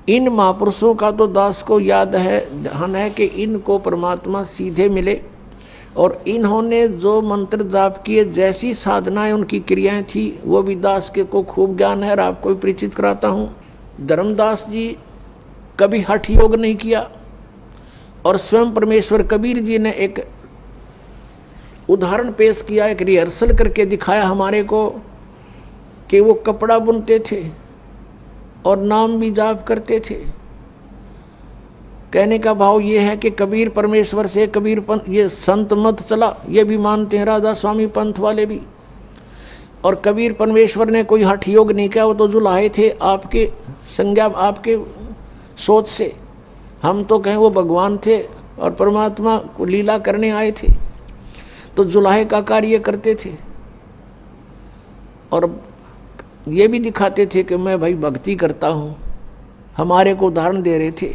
इन महापुरुषों का तो दास को याद है, ध्यान है कि इनको परमात्मा सीधे मिले और इन्होंने जो मंत्र जाप किए, जैसी साधनाएं उनकी क्रियाएं थी, वो भी दास के को खूब ज्ञान है और आपको भी परिचित कराता हूँ। धर्मदास जी कभी हठ योग नहीं किया, और स्वयं परमेश्वर कबीर जी ने एक उदाहरण पेश किया, एक रिहर्सल करके दिखाया हमारे को कि वो कपड़ा बुनते थे और नाम भी जाप करते थे। कहने का भाव ये है कि कबीर परमेश्वर से, कबीर पंथ ये संत मत चला, ये भी मानते हैं राधा स्वामी पंथ वाले भी। और कबीर परमेश्वर ने कोई हठ योग नहीं किया, वो तो जुलाहे थे आपके संज्ञा, आपके सोच से। हम तो कहें वो भगवान थे और परमात्मा को लीला करने आए थे, तो जुलाहे का कार्य करते थे और ये भी दिखाते थे कि मैं भाई भक्ति करता हूँ। हमारे को उदाहरण दे रहे थे।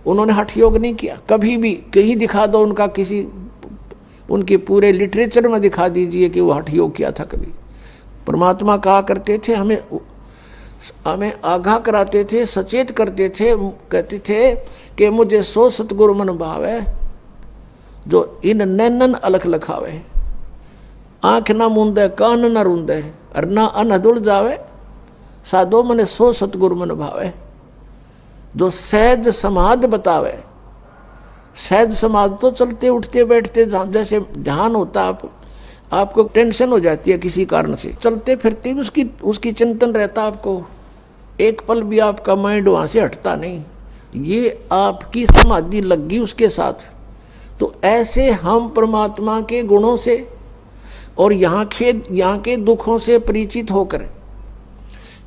उन्होंने हठ योग नहीं किया कभी भी। कहीं दिखा दो उनका, किसी उनके पूरे लिटरेचर में दिखा दीजिए कि वो हठ योग किया था कभी। परमात्मा कहा करते थे, हमें आगाह कराते थे, सचेत करते थे, कहते थे कि मुझे सो सतगुरु मन भावे जो इन नैनन अलख लखावे, आँख ना मूंदे कान ना रूंदे और ना अनहदुल जावे, साधो मने सो सतगुरु मन भावे, जो सहज समाध बतावे। सहज समाध तो चलते उठते बैठते जैसे ध्यान होता, आपको टेंशन हो जाती है किसी कारण से, चलते फिरते भी उसकी चिंतन रहता आपको, एक पल भी आपका माइंड वहाँ से हटता नहीं, ये आपकी समाधि लग गई उसके साथ। तो ऐसे हम परमात्मा के गुणों से और यहाँ के दुखों से परिचित होकर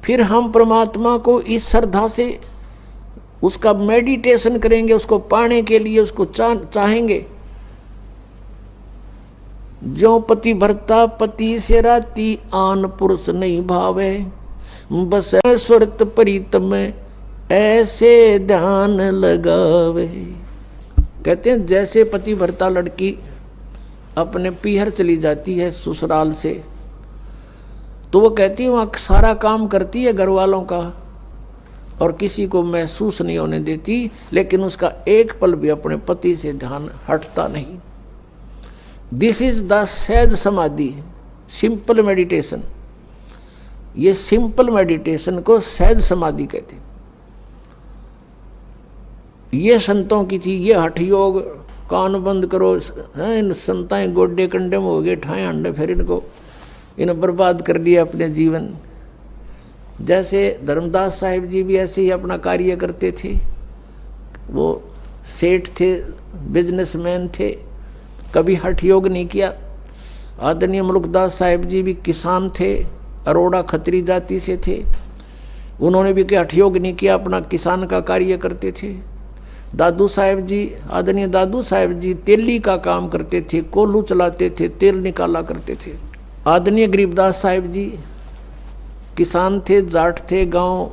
फिर हम परमात्मा को इस श्रद्धा से उसका मेडिटेशन करेंगे, उसको पाने के लिए उसको चाहेंगे। जो पति भरता पति से राती, आन पुरुष नहीं भावे, बस सुरत प्रीत में ऐसे ध्यान लगावे। कहते हैं जैसे पति भरता लड़की अपने पीहर चली जाती है ससुराल से, तो वो कहती है वहाँ सारा काम करती है घर वालों का और किसी को महसूस नहीं होने देती, लेकिन उसका एक पल भी अपने पति से ध्यान हटता नहीं। दिस इज द सहज समाधि, सिंपल मेडिटेशन। ये सिंपल मेडिटेशन को सहज समाधि कहते। ये संतों की थी। ये हठ योग, कान बंद करो, इन संताएं गोड्डे कंडे में हो गए, ठाए अंडे, फिर इन्हें बर्बाद कर लिया अपने जीवन। जैसे धर्मदास साहिब जी भी ऐसे ही अपना कार्य करते थे। वो सेठ थे, बिजनेसमैन थे, कभी हठ योग नहीं किया। आदरणीय मुल्कदास साहिब जी भी किसान थे, अरोड़ा खत्री जाति से थे, उन्होंने भी हठ योग नहीं किया, अपना किसान का कार्य करते थे। दादू साहेब जी, आदरणीय दादू साहेब जी तेली का काम करते थे, कोल्हू चलाते थे, तेल निकाला करते थे। आदरणीय गरीबदास साहिब जी किसान थे, जाट थे, गांव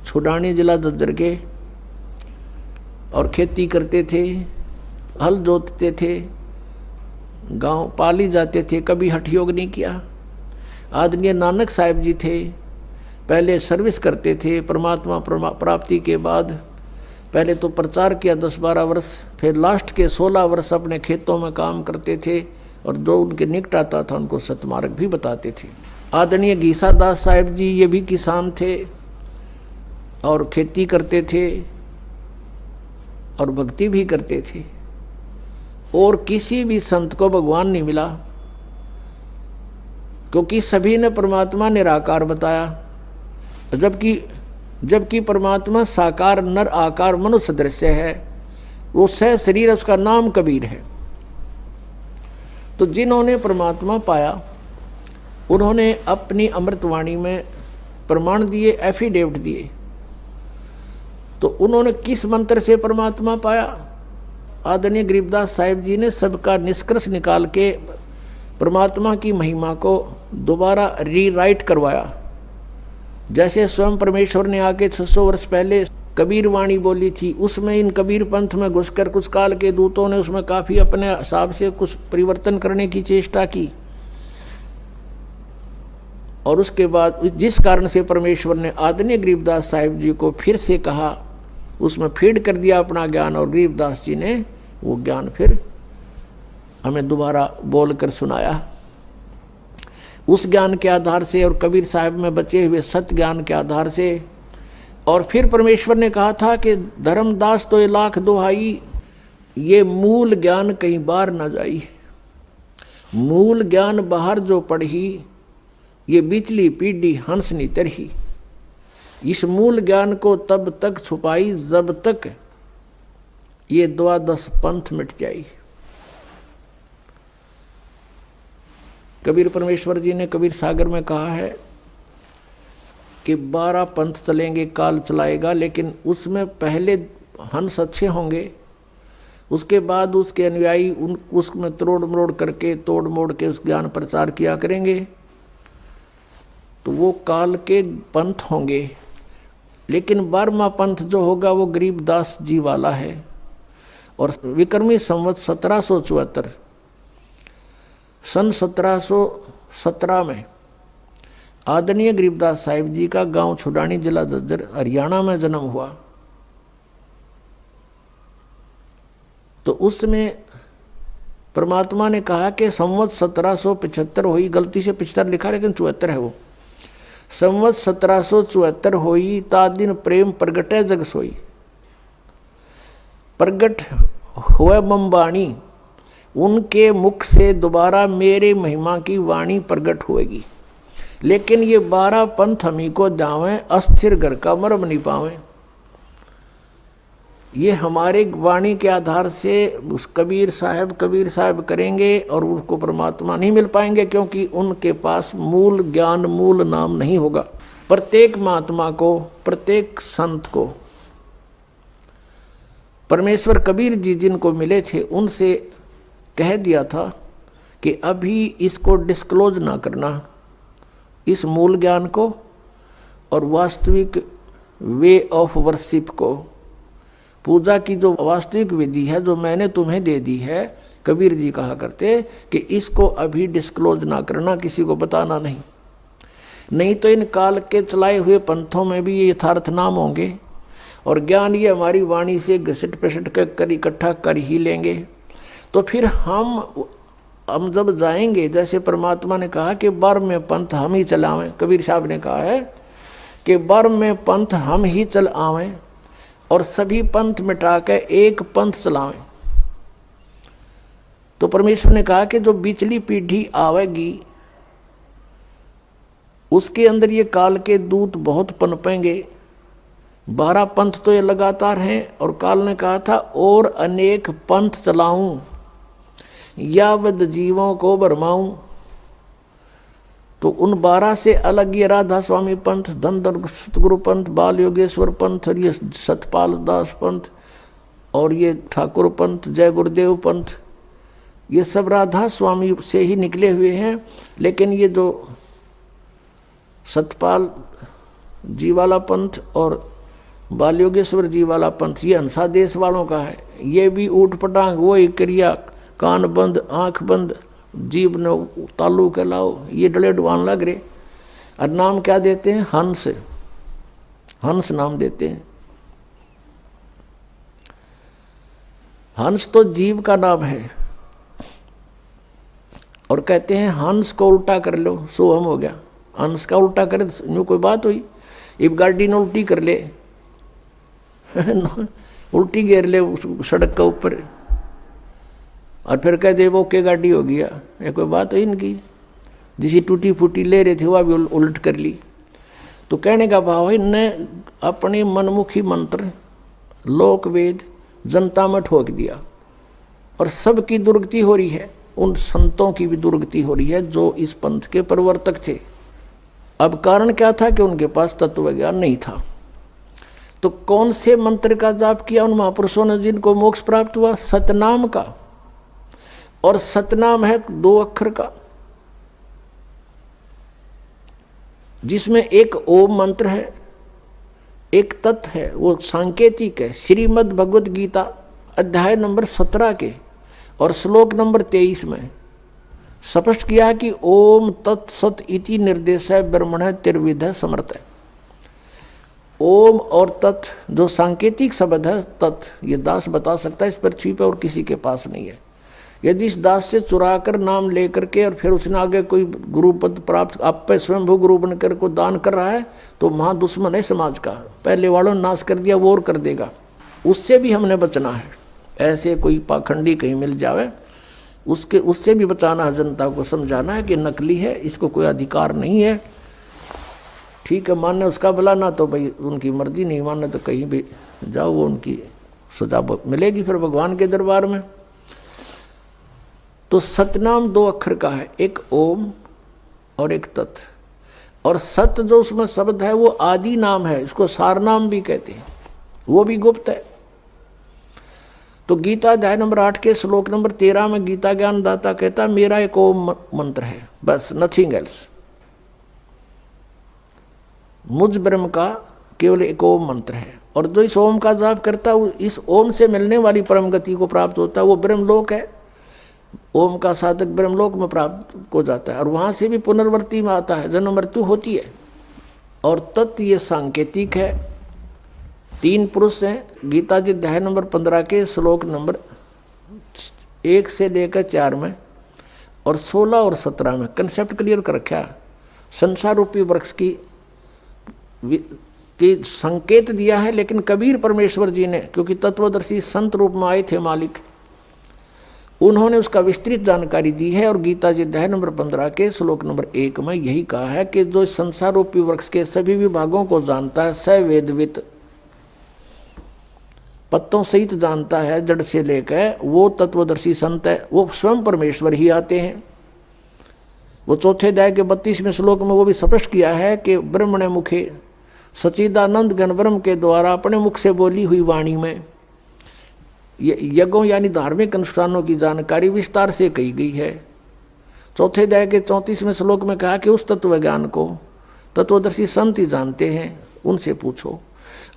छुडानी जिला झज्जर के, और खेती करते थे, हल जोतते थे, गांव पाली जाते थे, कभी हठ योग नहीं किया। आदरणीय नानक साहिब जी थे, पहले सर्विस करते थे, परमात्मा प्राप्ति के बाद पहले तो प्रचार किया 10-12 वर्ष, फिर लास्ट के 16 वर्ष अपने खेतों में काम करते थे और जो उनके निकट आता था उनको सतमार्ग भी बताते थे। आदरणीय गीसा दास साहिब जी, ये भी किसान थे और खेती करते थे और भक्ति भी करते थे। और किसी भी संत को भगवान नहीं मिला, क्योंकि सभी ने परमात्मा निराकार बताया, जबकि परमात्मा साकार नर आकार मनुष्य दृश्य है। वो सह शरीर, उसका नाम कबीर है। तो जिन्होंने परमात्मा पाया उन्होंने अपनी अमृतवाणी में प्रमाण दिए, एफिडेविट दिए। तो उन्होंने किस मंत्र से परमात्मा पाया? आदरणीय गरीबदास साहिब जी ने सबका निष्कर्ष निकाल के परमात्मा की महिमा को दोबारा रीराइट करवाया। जैसे स्वयं परमेश्वर ने आके 600 वर्ष पहले कबीर वाणी बोली थी, उसमें इन कबीर पंथ में घुसकर कुछ काल के दूतों ने उसमें काफ़ी अपने हिसाब से कुछ परिवर्तन करने की चेष्टा की, और उसके बाद जिस कारण से परमेश्वर ने आदरणीय गरीबदास साहिब जी को फिर से कहा, उसमें फीड कर दिया अपना ज्ञान, और गरीबदास जी ने वो ज्ञान फिर हमें दोबारा बोलकर सुनाया। उस ज्ञान के आधार से और कबीर साहब में बचे हुए सत्य ज्ञान के आधार से, और फिर परमेश्वर ने कहा था कि धर्मदास तो ये लाख दुहाई, ये मूल ज्ञान कहीं बाहर ना जाई। मूल ज्ञान बाहर जो पढ़ी, ये बिचली पीढ़ी हंस नी तरही। इस मूल ज्ञान को तब तक छुपाई जब तक ये 12 पंथ मिट जाई। कबीर परमेश्वर जी ने कबीर सागर में कहा है कि 12 पंथ चलेंगे, काल चलाएगा, लेकिन उसमें पहले हंस अच्छे होंगे, उसके बाद उसके अनुयायी उसमें तोड़ मोड़ करके तोड़ मोड़ के उस ज्ञान प्रचार किया करेंगे, तो वो काल के पंथ होंगे। लेकिन 12वां पंथ जो होगा वो गरीबदास जी वाला है। और विक्रमी संवत 1774 सन 1717 में आदरणीय गरीबदास साहिब जी का गांव छुडानी, जिला झज्जर, हरियाणा में जन्म हुआ। तो उसमें परमात्मा ने कहा कि संवत 1775 हुई, गलती से 75 लिखा लेकिन 74 है वो। संवत 1774 हुई, ता दिन प्रेम प्रगटै जग सोई। प्रगट हुए बम्बाणी, उनके मुख से दोबारा मेरे महिमा की वाणी प्रगट होएगी। लेकिन ये 12 पंथ हमी को दावें, अस्थिर घर का मरम नहीं पावें। ये हमारे वाणी के आधार से उस कबीर साहब करेंगे और उनको परमात्मा नहीं मिल पाएंगे, क्योंकि उनके पास मूल ज्ञान, मूल नाम नहीं होगा। प्रत्येक महात्मा को, प्रत्येक संत को परमेश्वर कबीर जी जिनको मिले थे उनसे कह दिया था कि अभी इसको डिस्क्लोज ना करना, इस मूल ज्ञान को और वास्तविक वे ऑफ वर्शिप को, पूजा की जो वास्तविक विधि है जो मैंने तुम्हें दे दी है, कबीर जी कहा करते कि इसको अभी डिस्क्लोज ना करना, किसी को बताना नहीं। नहीं तो इन काल के चलाए हुए पंथों में भी ये यथार्थ नाम होंगे और ज्ञान ये हमारी वाणी से घसट पसट कर इकट्ठा कर ही लेंगे। तो फिर हम जब जाएंगे, जैसे परमात्मा ने कहा कि 12वें पंथ हम ही चलावें, कबीर साहब ने कहा है कि 12वें पंथ हम ही चल आवें और सभी पंथ मिटा के एक पंथ चलावें। तो परमेश्वर ने कहा कि जो बिचली पीढ़ी आवेगी उसके अंदर ये काल के दूत बहुत पनपेंगे। 12 पंथ तो ये लगातार हैं और काल ने कहा था और अनेक पंथ चलाऊं, यावद जीवों को भरमाऊं। तो उन 12 से अलग ये राधा स्वामी पंथ, धन सतगुरु पंथ, बाल योगेश्वर पंथ और ये सतपाल दास पंथ और ये ठाकुर पंथ, जय गुरुदेव पंथ, ये सब राधा स्वामी से ही निकले हुए हैं। लेकिन ये जो सतपाल जी वाला पंथ और बाल योगेश्वर जी वाला पंथ ये हंसा देश वालों का है। ये भी ऊट पटांग वही क्रिया, कान बंद आँख बंद, जीव ने तालू के लाओ, ये डले डुबान लग रहे। और नाम क्या देते हैं? हंस, हंस नाम देते हैं। हंस तो जीव का नाम है और कहते हैं हंस को उल्टा कर लो सो हम हो गया। हंस का उल्टा करे यूँ कोई बात हुई? इब गाड़ी ने उल्टी कर ले उल्टी घेर ले सड़क के ऊपर और फिर कह दे वो के गाड़ी हो गया, ये कोई बात हुई इनकी? जिसी टूटी फूटी ले रहे थे वह भी उलट कर ली। तो कहने का भाव है इनने अपने मनमुखी मंत्र लोक वेद जनता में ठोक दिया और सबकी दुर्गति हो रही है। उन संतों की भी दुर्गति हो रही है जो इस पंथ के प्रवर्तक थे। अब कारण क्या था कि उनके पास तत्व ज्ञान नहीं था। तो कौन से मंत्र का जाप किया उन महापुरुषों ने जिनको मोक्ष प्राप्त हुआ? सतनाम का। और सतनाम है 2 अक्षर का, जिसमें एक ओम मंत्र है, एक तत् है, वो सांकेतिक है। श्रीमद् भगवत गीता अध्याय नंबर 17 के और श्लोक नंबर 23 में स्पष्ट किया कि ओम तत्सत इति निर्देश है ब्रह्मण त्रिविध समर्थ है। ओम और तत् जो सांकेतिक शब्द है, तत् ये दास बता सकता है इस पृथ्वी पर और किसी के पास नहीं है। यदि इस दास से चुरा कर नाम लेकर के और फिर उसने आगे कोई गुरु पद प्राप्त आप पे स्वयंभू गुरु बनकर को दान कर रहा है तो महा दुश्मन है समाज का। पहले वालों ने नाश कर दिया, वो और कर देगा। उससे भी हमने बचना है। ऐसे कोई पाखंडी कहीं मिल जावे उससे भी बचाना है। जनता को समझाना है कि नकली है, इसको कोई अधिकार नहीं है। ठीक है, मानने उसका भला, ना तो भाई उनकी मर्जी, नहीं मानने तो कहीं भी जाओ, वो उनकी सजा मिलेगी फिर भगवान के दरबार में। तो सतनाम 2 अक्षर का है, एक ओम और एक तत्। और सत जो उसमें शब्द है वो आदि नाम है, इसको सार नाम भी कहते हैं, वो भी गुप्त है। तो गीता अध्याय नंबर 8 के श्लोक नंबर 13 में गीता ज्ञान दाता कहता है मेरा एक ओम मंत्र है, बस, नथिंग एल्स। मुझ ब्रह्म का केवल एक ओम मंत्र है। और जो इस ओम का जाप करता है इस ओम से मिलने वाली परम गति को प्राप्त होता है, वो ब्रह्मलोक है। ओम का साधक ब्रह्मलोक में प्राप्त हो जाता है और वहाँ से भी पुनर्वर्ती में आता है, जन्म मृत्यु होती है। और तत् ये सांकेतिक है। 3 पुरुष हैं गीता जी अध्याय नंबर 15 के श्लोक नंबर 1 से लेकर 4 में और 16 और 17 में कंसेप्ट क्लियर कर रखा है। संसार रूपी वृक्ष की संकेत दिया है, लेकिन कबीर परमेश्वर जी ने, क्योंकि तत्वदर्शी संत रूप में आए थे मालिक, उन्होंने उसका विस्तृत जानकारी दी है। और गीता जी अध्याय नंबर 15 के श्लोक नंबर 1 में यही कहा है कि जो संसार रूपी वृक्ष के सभी विभागों को जानता है, स वेदवित, पत्तों सहित जानता है जड़ से लेकर, वो तत्वदर्शी संत है, वो स्वयं परमेश्वर ही आते हैं। वो चौथे अध्याय के 32वें श्लोक में वो भी स्पष्ट किया है कि ब्रह्मणे मुखे सच्चिदानंद घन ब्रह्म के द्वारा अपने मुख से बोली हुई वाणी में यज्ञों यानी धार्मिक अनुष्ठानों की जानकारी विस्तार से कही गई है। चौथे अध्याय के 34वें श्लोक में कहा कि उस तत्व ज्ञान को तत्वदर्शी संत ही जानते हैं, उनसे पूछो।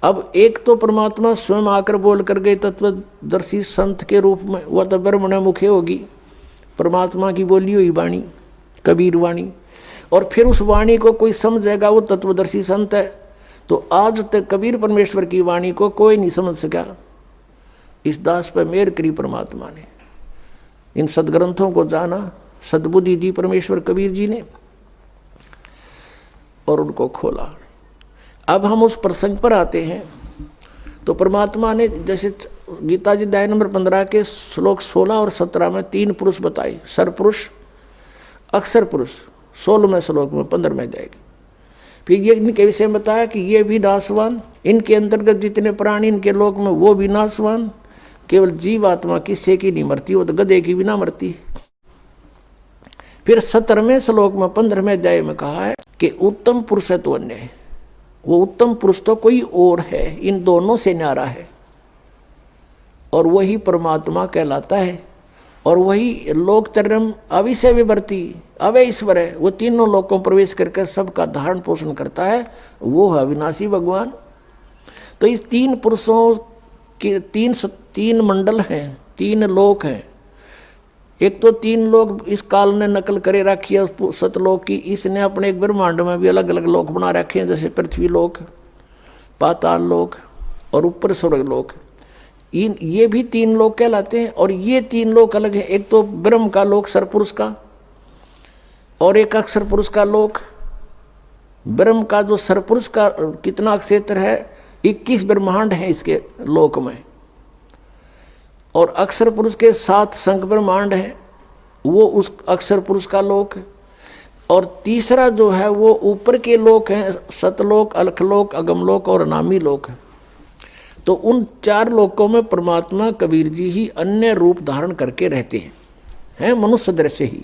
अब एक तो परमात्मा स्वयं आकर बोल कर गए तत्वदर्शी संत के रूप में, वह तो ब्रह्मणे मुखे होगी, परमात्मा की बोली हुई वाणी, कबीर वाणी। और फिर उस वाणी को कोई समझेगा, वो तत्वदर्शी संत है। तो आज तक कबीर परमेश्वर की वाणी को कोई नहीं समझ सका। इस दास पर मेहर करी परमात्मा ने, इन सदग्रंथों को जाना, सद्बुद्धि दी परमेश्वर कबीर जी ने और उनको खोला। अब हम उस प्रसंग पर आते हैं। तो परमात्मा ने जैसे गीता जी अध्याय नंबर 15 के श्लोक 16 और 17 में 3 पुरुष बताए, सरपुरुष, अक्षर पुरुष 16वें श्लोक में 15वें जाएगी। फिर ये इनके विषय में बताया कि ये भी नाशवान, इनके अंतर्गत जितने प्राणी इनके लोक में वो भी नाशवान, केवल जीव आत्मा किससे की नहीं मरती, वो तो गधे की भी ना मरती। फिर 17वें श्लोक में 15वें अध्याय में कहा है कि उत्तम पुरुष है तो अन्य है। वो उत्तम पुरुष तो कोई और है, इन दोनों से न्यारा है, और वही परमात्मा कहलाता है। और वही लोकतरम अविषय विवर्ती अवय ईश्वर है, वो तीनों लोकों में प्रवेश करके सबका धारण पोषण करता है, वो है अविनाशी भगवान। तो इस 3 पुरुषों के 3 मंडल हैं, 3 लोक हैं। एक तो 3 लोक इस काल ने नकल करे रखी है सतलोक की, इसने अपने एक ब्रह्मांड में भी अलग अलग लोक बना रखे हैं, जैसे पृथ्वी लोक, पाताल लोक और ऊपर स्वर्ग लोक। ये भी 3 लोक कहलाते हैं। और ये 3 लोक अलग है, एक तो ब्रह्म का लोक सरपुरुष का, और एक अक्षर पुरुष का लोक। ब्रह्म का जो सरपुरुष का कितना क्षेत्र है, 21 ब्रह्मांड है इसके लोक में, और अक्षर पुरुष के 7 संख ब्रह्मांड हैं, वो उस अक्षर पुरुष का लोक। और तीसरा जो है वो ऊपर के लोक हैं, सतलोक, अलखलोक, अगमलोक और अनामी लोक। तो उन 4 लोकों में परमात्मा कबीर जी ही अन्य रूप धारण करके रहते हैं मनुष्य दृश्य ही।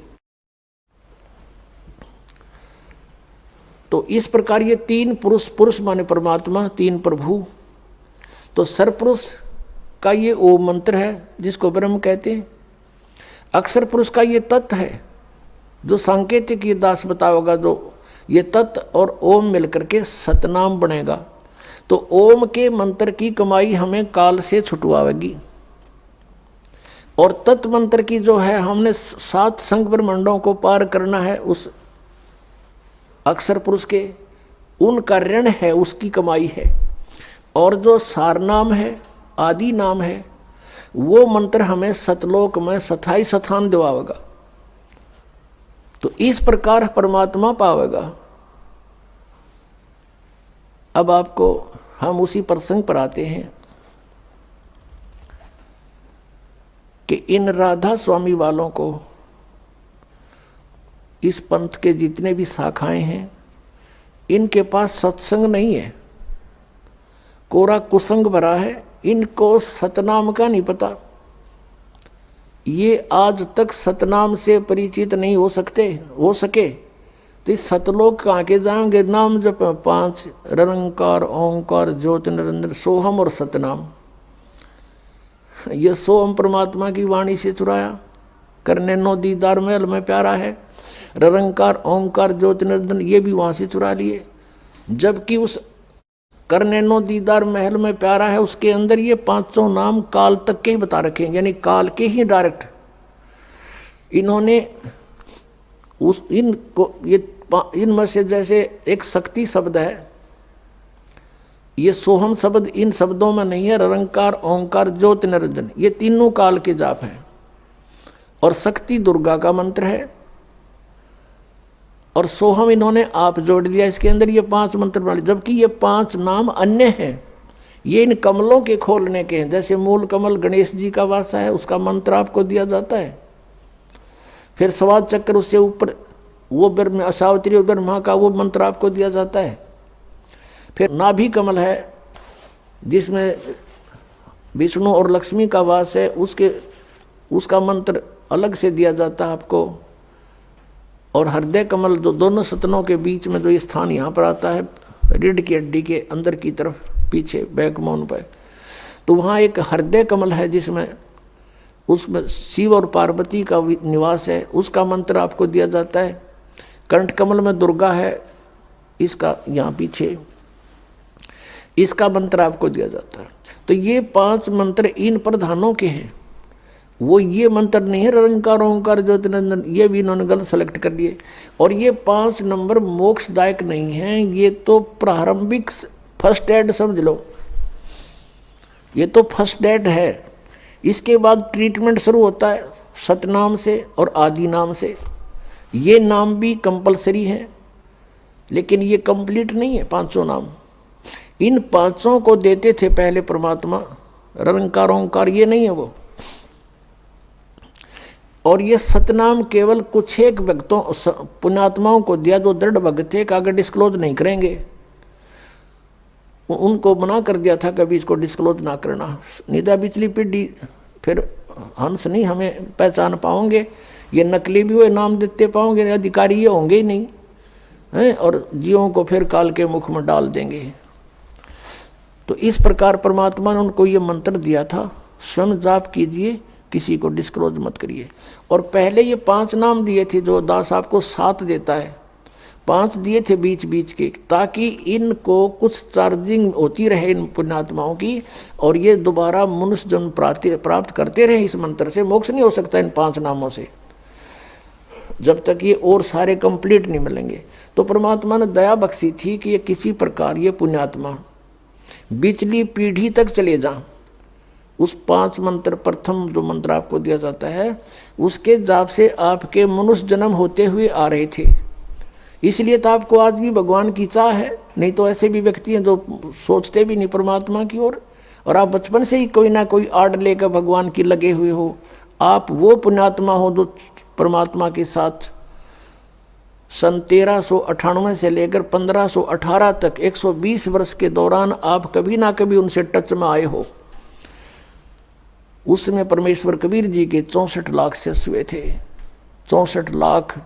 तो इस प्रकार ये 3 पुरुष, पुरुष माने परमात्मा, 3 प्रभु। तो सरपुरुष का ये ओम मंत्र है जिसको ब्रह्म कहते हैं। अक्षर पुरुष का ये तत्व है जो सांकेतिक ये दास बताओगा, जो ये तत्व और ओम मिलकर के सतनाम बनेगा। तो ओम के मंत्र की कमाई हमें काल से छुटवाएगी, और तत्व मंत्र की जो है हमने 7 संख ब्रह्मांडों को पार करना है उस अक्षर पुरुष के, उनका ऋण है, उसकी कमाई है। और जो सार नाम है, आदि नाम है, वो मंत्र हमें सतलोक में स्थाई स्थान दिवाएगा। तो इस प्रकार परमात्मा पावेगा। अब आपको हम उसी प्रसंग पर आते हैं कि इन राधा स्वामी वालों को, इस पंथ के जितने भी शाखाएं हैं, इनके पास सत्संग नहीं है, कोरा कुसंग भरा है। इनको सतनाम का नहीं पता, ये आज तक सतनाम से परिचित नहीं हो सके। तो इस सतलोक कहाँ के जाएंगे? नाम जप 5 निरंकार ओंकार ज्योति निरंजन सोहम और सतनाम। ये सोहम परमात्मा की वाणी से चुराया, करने नो दीदार महल में प्यारा है। निरंकार ओंकार ज्योति निरंजन ये भी वहाँ से चुरा लिए। जबकि उस करने नो दीदार महल में प्यारा है उसके अंदर ये 500 नाम काल तक के ही बता रखे हैं, यानी काल के ही डायरेक्ट इन्होंने इनको ये इनमें से जैसे एक शक्ति शब्द है, ये सोहम शब्द इन शब्दों में नहीं है। निरंकार ओंकार ज्योति निरंजन ये तीनों काल के जाप हैं, और शक्ति दुर्गा का मंत्र है, और सोहम इन्होंने आप जोड़ दिया इसके अंदर। ये 5 मंत्र वाले, जबकि ये 5 नाम अन्य हैं, ये इन कमलों के खोलने के हैं। जैसे मूल कमल गणेश जी का वासा है, उसका मंत्र आपको दिया जाता है। फिर स्वाद चक्र, उससे ऊपर वो ब्रह्म सावित्री और ब्रह्मा का वो मंत्र आपको दिया जाता है। फिर नाभि कमल है जिसमें विष्णु और लक्ष्मी का वास है, उसका मंत्र अलग से दिया जाता है आपको। और हृदय कमल जो दोनों सतनों के बीच में जो ये स्थान यहाँ पर आता है, रीढ़ की हड्डी के अंदर की तरफ पीछे बैकबोन पर, तो वहाँ एक हृदय कमल है जिसमें उसमें शिव और पार्वती का निवास है, उसका मंत्र आपको दिया जाता है। कंठ कमल में दुर्गा है, इसका यहाँ पीछे इसका मंत्र आपको दिया जाता है। तो ये 5 मंत्र इन प्रधानों के हैं। वो ये मंत्र नहीं है निरंकार ओंकार ज्योति निरंजन, ये भी इन्होंने गलत सेलेक्ट कर लिए। और ये 5 नंबर मोक्षदायक नहीं हैं, ये तो प्रारंभिक फर्स्ट एड समझ लो, ये तो फर्स्ट एड है। इसके बाद ट्रीटमेंट शुरू होता है सतनाम से और आदि नाम से। ये नाम भी कंपलसरी हैं, लेकिन ये कंप्लीट नहीं है 500 नाम। इन 500 को देते थे पहले परमात्मा, निरंकार ओंकार ये नहीं है वो। और ये सतनाम केवल कुछ एक भक्तों पुण्यात्माओं को दिया जो दृढ़ भक्त थे, अगर डिस्क्लोज नहीं करेंगे, उनको मना कर दिया था कभी इसको डिस्क्लोज ना करना। निदा बिचली पीढ़ी फिर हंस नहीं हमें पहचान पाओगे, ये नकली भी हुए नाम देते पाओगे, अधिकारी ये होंगे ही नहीं हैं, और जीवों को फिर काल के मुख में डाल देंगे। तो इस प्रकार परमात्मा ने उनको ये मंत्र दिया था, स्वयं जाप कीजिए, किसी को डिस्क्लोज मत करिए। और पहले ये 5 नाम दिए थे, जो दास आपको 7 देता है, 5 दिए थे बीच बीच के, ताकि इनको कुछ चार्जिंग होती रहे इन पुण्यात्माओं की, और ये दोबारा मनुष्य जन्म प्राप्त करते रहे इस मंत्र से। मोक्ष नहीं हो सकता इन 5 नामों से जब तक ये और सारे कंप्लीट नहीं मिलेंगे। तो परमात्मा ने दया बख्शी थी कि ये किसी प्रकार ये पुण्यात्मा बिचली पीढ़ी तक चले जाएं। उस 5 मंत्र, प्रथम जो मंत्र आपको दिया जाता है, उसके जाप से आपके मनुष्य जन्म होते हुए आ रहे थे। इसलिए तो आपको आज भी भगवान की चाह है, नहीं तो ऐसे भी व्यक्ति हैं जो सोचते भी नहीं परमात्मा की ओर, और आप बचपन से ही कोई ना कोई आड़ लेकर भगवान की लगे हुए हो। आप वो पुण्यात्मा हो जो परमात्मा के साथ सन 1398 से लेकर 1518 तक 120 वर्ष के दौरान आप कभी ना कभी उनसे टच में आए हो। उसमें परमेश्वर कबीर जी के 64 लाख शिष्य हुए थे। 64 लाख।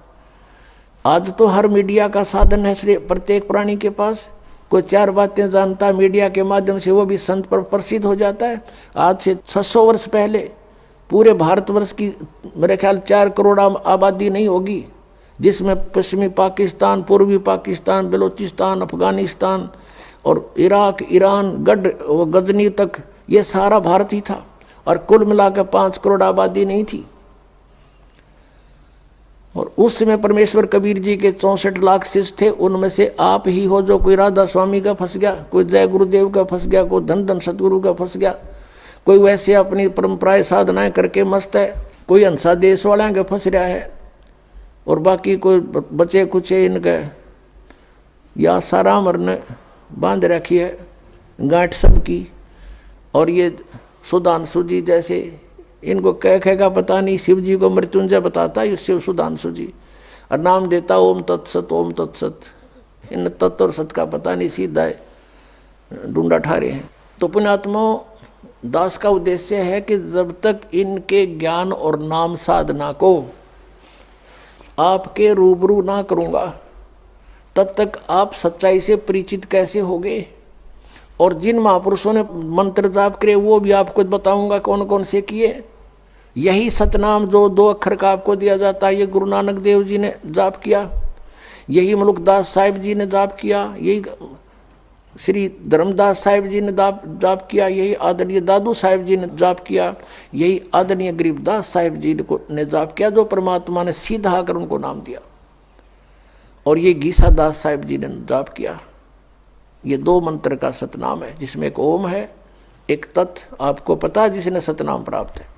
आज तो हर मीडिया का साधन है प्रत्येक प्राणी के पास, कोई 4 बातें जानता है मीडिया के माध्यम से, वो भी संत पर प्रसिद्ध हो जाता है। आज से 600 वर्ष पहले पूरे भारतवर्ष की मेरे ख्याल 4 करोड़ आबादी नहीं होगी, जिसमें पश्चिमी पाकिस्तान, पूर्वी पाकिस्तान, बलूचिस्तान, अफगानिस्तान और इराक, ईरान, गजनी तक ये सारा भारत ही था, और कुल मिलाकर 5 करोड़ आबादी नहीं थी। और उस समय परमेश्वर कबीर जी के 64 लाख शिष्य थे। उनमें से आप ही हो जो कोई राधा स्वामी का फंस गया, कोई जय गुरुदेव का फंस गया, कोई धन धन सतगुरु का फंस गया, कोई वैसे अपनी परंपराएं साधनाएं करके मस्त है, कोई हंसा देश वाला के फंस रहा है, और बाकी कोई बचे कुछ इनके या सारा मरने बांध रखी है गांठ सबकी। और ये सुधांशु जी जैसे इनको कह का पता नहीं, शिव जी को मृत्युंजय बताता है शिव सुधांशु जी, और नाम देता ओम तत्सत ओम तत्सत। इन तत्व और सत का पता नहीं, सीधा ढूंढा ठारे हैं। तो पुण्यात्मा दास का उद्देश्य है कि जब तक इनके ज्ञान और नाम साधना को आपके रूबरू ना करूँगा तब तक आप सच्चाई से परिचित कैसे होगे। और जिन महापुरुषों ने मंत्र जाप करे वो भी आपको बताऊंगा कौन कौन से किए। यही सतनाम जो 2 अक्षर का आपको दिया जाता है, ये गुरु नानक देव जी ने जाप किया, यही मलुकदास साहिब जी ने जाप किया, यही श्री धर्मदास साहिब जी ने जाप किया, यही आदरणीय दादू साहिब जी ने जाप किया, यही आदरणीय गरीबदास साहिब जी ने जाप किया, जो परमात्मा ने सीधा आकर उनको नाम दिया। और ये गीसा दास साहिब जी ने जाप किया। ये 2 मंत्र का सतनाम है, जिसमें एक ओम है, एक तत्। आपको पता है जिसने सतनाम प्राप्त है।